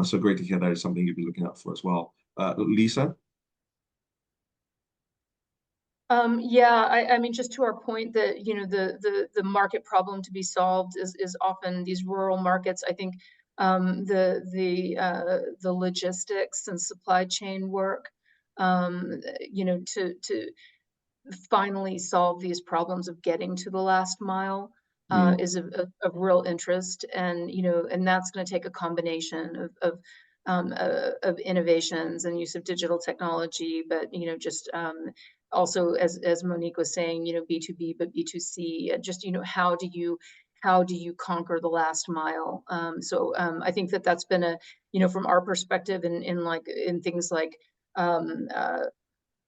So great to hear that is something you've been looking out for as well. Lisa? Yeah, I mean, just to our point that, the market problem to be solved is often these rural markets. I think the logistics and supply chain work, to finally solve these problems of getting to the last mile is of real interest. And, and that's going to take a combination of innovations and use of digital technology, but, just also, as Monique was saying, B2B, but B2C, just, how do you conquer the last mile? So I think that's been from our perspective in things like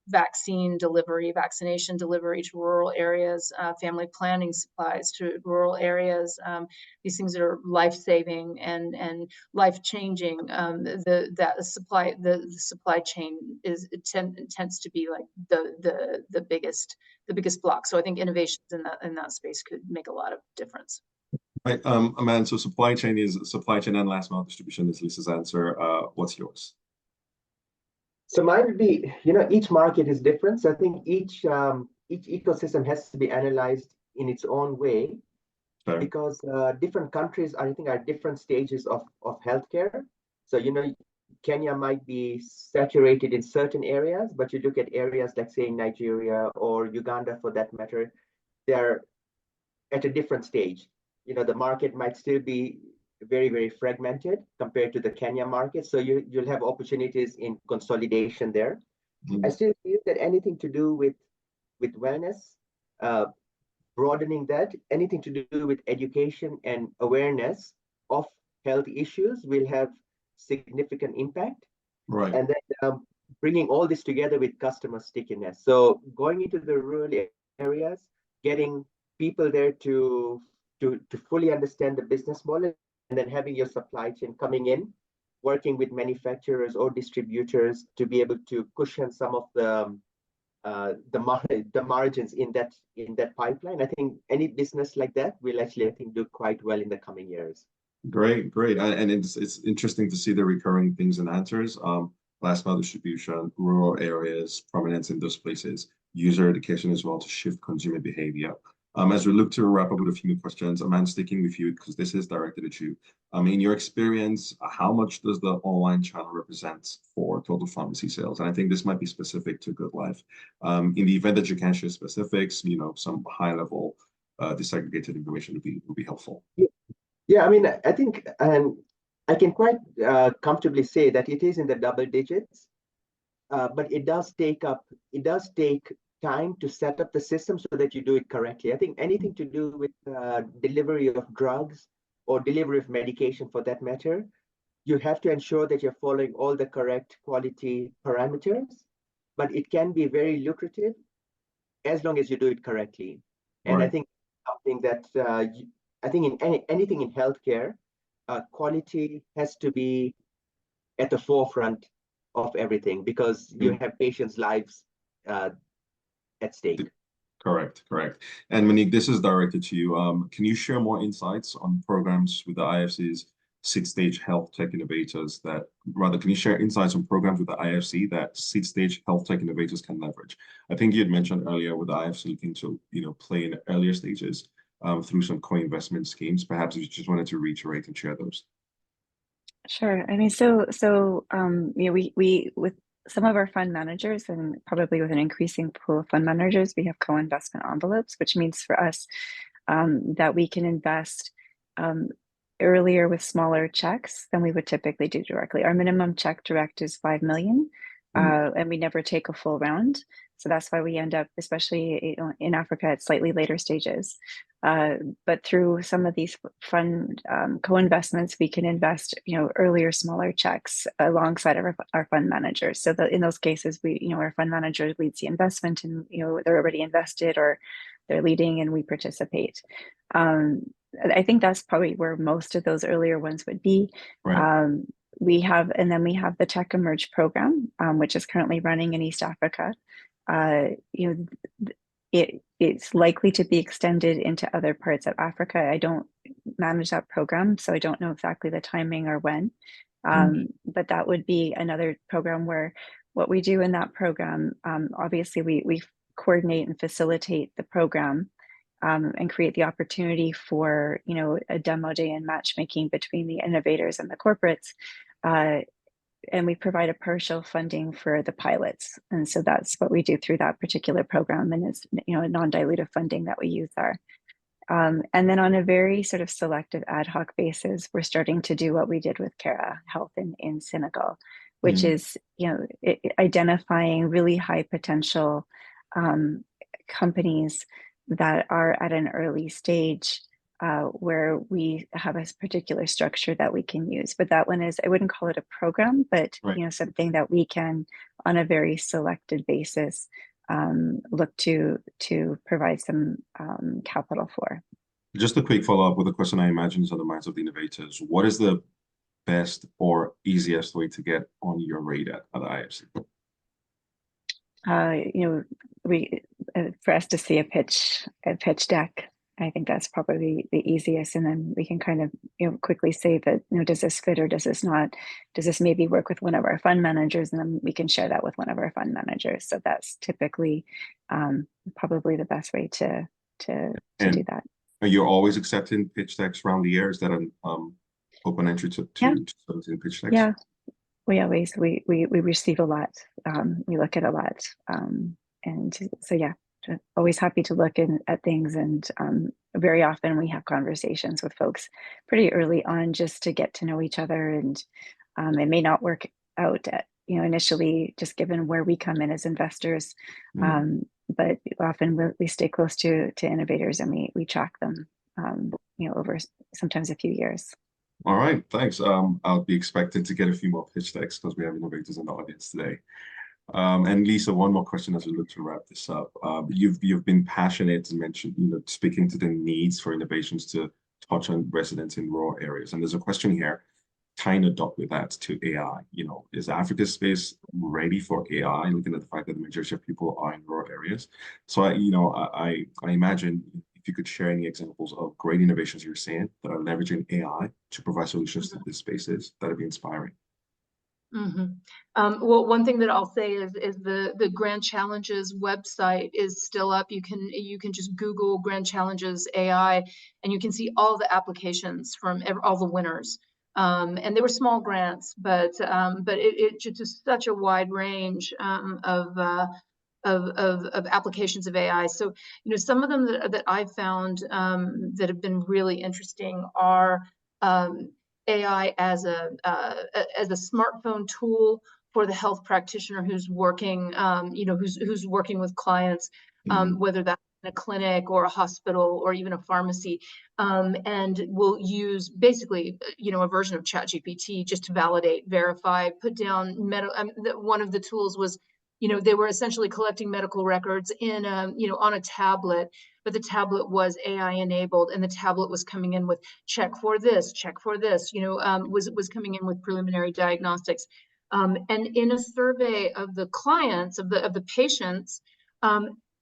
vaccination delivery to rural areas, family planning supplies to rural areas, these things that are life-saving and life-changing. The supply chain tends to be like the biggest block. So I think innovations in that space could make a lot of difference. Right, Amanda, so supply chain and last mile distribution is Lisa's answer. What's yours? So mine would be, each market is different. So I think each ecosystem has to be analyzed in its own way, because different countries, I think, are at different stages of healthcare. So, Kenya might be saturated in certain areas, but you look at areas like, say, Nigeria or Uganda, for that matter, they're at a different stage. The market might still be very, very fragmented compared to the Kenya market. So you'll have opportunities in consolidation there. I still feel that anything to do with wellness, broadening that, anything to do with education and awareness of health issues will have significant impact. Right. And then bringing all this together with customer stickiness. So going into the rural areas, getting people there to fully understand the business model, and then having your supply chain coming in, working with manufacturers or distributors to be able to cushion some of the margins in that pipeline. I think any business like that will actually, I think, do quite well in the coming years. Great. And it's interesting to see the recurring things and answers. Last mile distribution, rural areas, prominence in those places, user education as well to shift consumer behavior. As we look to wrap up with a few more questions, Amanda, sticking with you because this is directed at you. In your experience, how much does the online channel represent for total pharmacy sales. And I think this might be specific to Good Life. In the event that you can share specifics, some high level disaggregated information would be helpful. Yeah, I mean, I think, and I can quite comfortably say that it is in the double digits, but it does take time to set up the system so that you do it correctly. I think anything to do with delivery of drugs or delivery of medication for that matter, you have to ensure that you're following all the correct quality parameters, but it can be very lucrative as long as you do it correctly. And Right. I think something that I think in anything in healthcare, quality has to be at the forefront of everything because you have patients' lives at stake. Correct. And Monique, this is directed to you. Can you share more insights on programs with the IFC's seed-stage health tech innovators can you share insights on programs with the IFC that seed-stage health tech innovators can leverage? I think you had mentioned earlier with the IFC looking to, play in earlier stages through some co-investment schemes. Perhaps you just wanted to reiterate and share those. Sure. I mean, we with some of our fund managers and probably with an increasing pool of fund managers, we have co-investment envelopes, which means for us that we can invest earlier with smaller checks than we would typically do directly. Our minimum check direct is 5 million, and we never take a full round. So that's why we end up, especially in Africa, at slightly later stages. But through some of these fund co-investments, we can invest, earlier, smaller checks alongside our fund managers. So that in those cases, our fund manager leads the investment, and they're already invested or they're leading, and we participate. I think that's probably where most of those earlier ones would be. Right. We have the Tech Emerge program, which is currently running in East Africa. It's likely to be extended into other parts of Africa. I don't manage that program, so I don't know exactly the timing or when. But that would be another program where what we do in that program, obviously we coordinate and facilitate the program and create the opportunity for, a demo day and matchmaking between the innovators and the corporates. And we provide a partial funding for the pilots. And so that's what we do through that particular program. And it's, a non-dilutive funding that we use there. And then on a very sort of selective ad hoc basis, we're starting to do what we did with Kara Health in Senegal, which is, identifying really high potential companies that are at an early stage where we have a particular structure that we can use. But that one is, I wouldn't call it a program, but right. Something that we can, on a very selected basis, look to provide some capital for. Just a quick follow-up with a question I imagine is on the minds of the innovators. What is the best or easiest way to get on your radar at the IFC? For us to see a pitch deck, I think that's probably the easiest, and then we can kind of quickly say that does this fit or does this not? Does this maybe work with one of our fund managers, and then we can share that with one of our fund managers. So that's typically probably the best way to do that. You're always accepting pitch decks around the year? Is that an open entry to 17 pitch decks? Yeah. We receive a lot. We look at a lot, and so always happy to look at things. And very often we have conversations with folks pretty early on just to get to know each other. And it may not work out initially, just given where we come in as investors. But often we stay close to innovators, and we track them over sometimes a few years. All right, thanks. I'll be expecting to get a few more pitch decks because we have innovators in the audience today. And Lisa, one more question as we look to wrap this up. You've been passionate and mentioned, speaking to the needs for innovations to touch on residents in rural areas. And there's a question here, tying a dot with that to AI. Is Africa's space ready for AI? Looking at the fact that the majority of people are in rural areas. So I imagine if you could share any examples of great innovations you're seeing that are leveraging AI to provide solutions to these spaces, that'd be inspiring. Well, one thing that I'll say is the Grand Challenges website is still up. You can just Google Grand Challenges AI, and you can see all the applications from all the winners. And they were small grants, but it just such a wide range of applications of AI. So, some of them that I've found that have been really interesting are AI as a smartphone tool for the health practitioner who's working, who's working with clients, whether that's in a clinic or a hospital or even a pharmacy, and will use basically, a version of ChatGPT just to validate, verify, put down one of the tools was, they were essentially collecting medical records in on a tablet, but the tablet was AI enabled, and the tablet was coming in with check for this, was coming in with preliminary diagnostics. And in a survey of the clients, of the patients,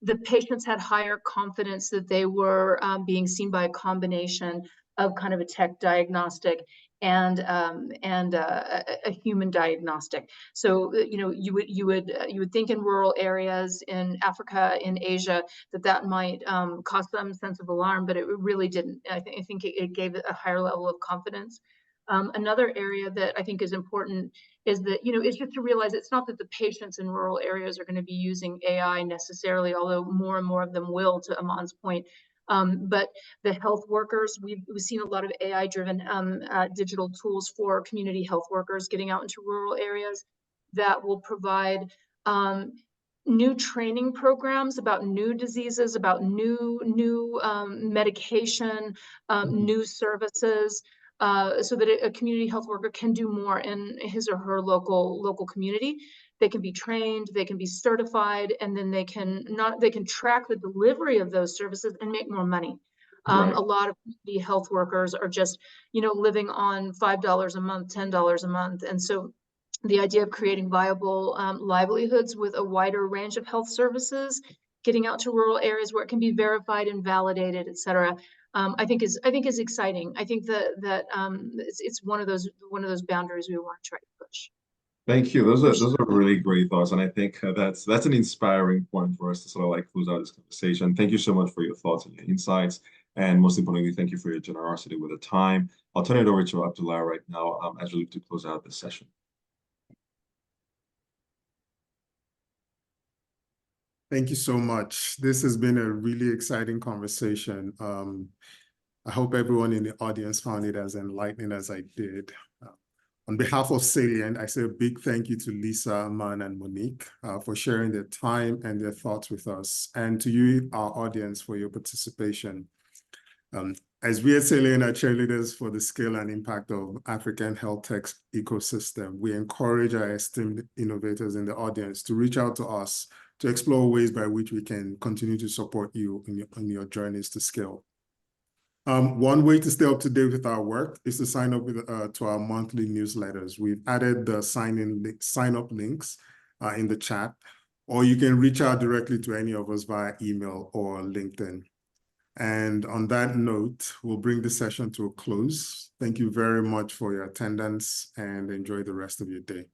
the patients had higher confidence that they were being seen by a combination of kind of a tech diagnostic and a human diagnostic. So you would think in rural areas in Africa, in Asia, that might cause some sense of alarm, but it really didn't. I think it gave it a higher level of confidence. Another area that I think is important is that, it's just to realize it's not that the patients in rural areas are going to be using AI necessarily, although more and more of them will, to Aman's point. But the health workers, we've seen a lot of AI-driven digital tools for community health workers getting out into rural areas that will provide new training programs about new diseases, about new medication, new services, so that a community health worker can do more in his or her local community. They can be trained, they can be certified, and then they can track the delivery of those services and make more money. Right. A lot of community health workers are just, living on $5 a month, $10 a month. And so the idea of creating viable livelihoods with a wider range of health services, getting out to rural areas where it can be verified and validated, et cetera, I think is exciting. I think that it's one of those boundaries we want to try to push. Thank you. Those are really great thoughts, and I think that's an inspiring point for us to sort of like close out this conversation. Thank you so much for your thoughts and your insights, and most importantly, thank you for your generosity with the time. I'll turn it over to Abdullah right now as we look to close out this session. Thank you so much. This has been a really exciting conversation. I hope everyone in the audience found it as enlightening as I did. On behalf of Salient, I say a big thank you to Lisa, Aman, and Monique for sharing their time and their thoughts with us, and to you, our audience, for your participation. As we at Salient are cheerleaders for the scale and impact of African health tech ecosystem, we encourage our esteemed innovators in the audience to reach out to us to explore ways by which we can continue to support you in your journeys to scale. One way to stay up to date with our work is to sign up to our monthly newsletters. We've added the sign-up links in the chat, or you can reach out directly to any of us via email or LinkedIn. And on that note, we'll bring the session to a close. Thank you very much for your attendance, and enjoy the rest of your day.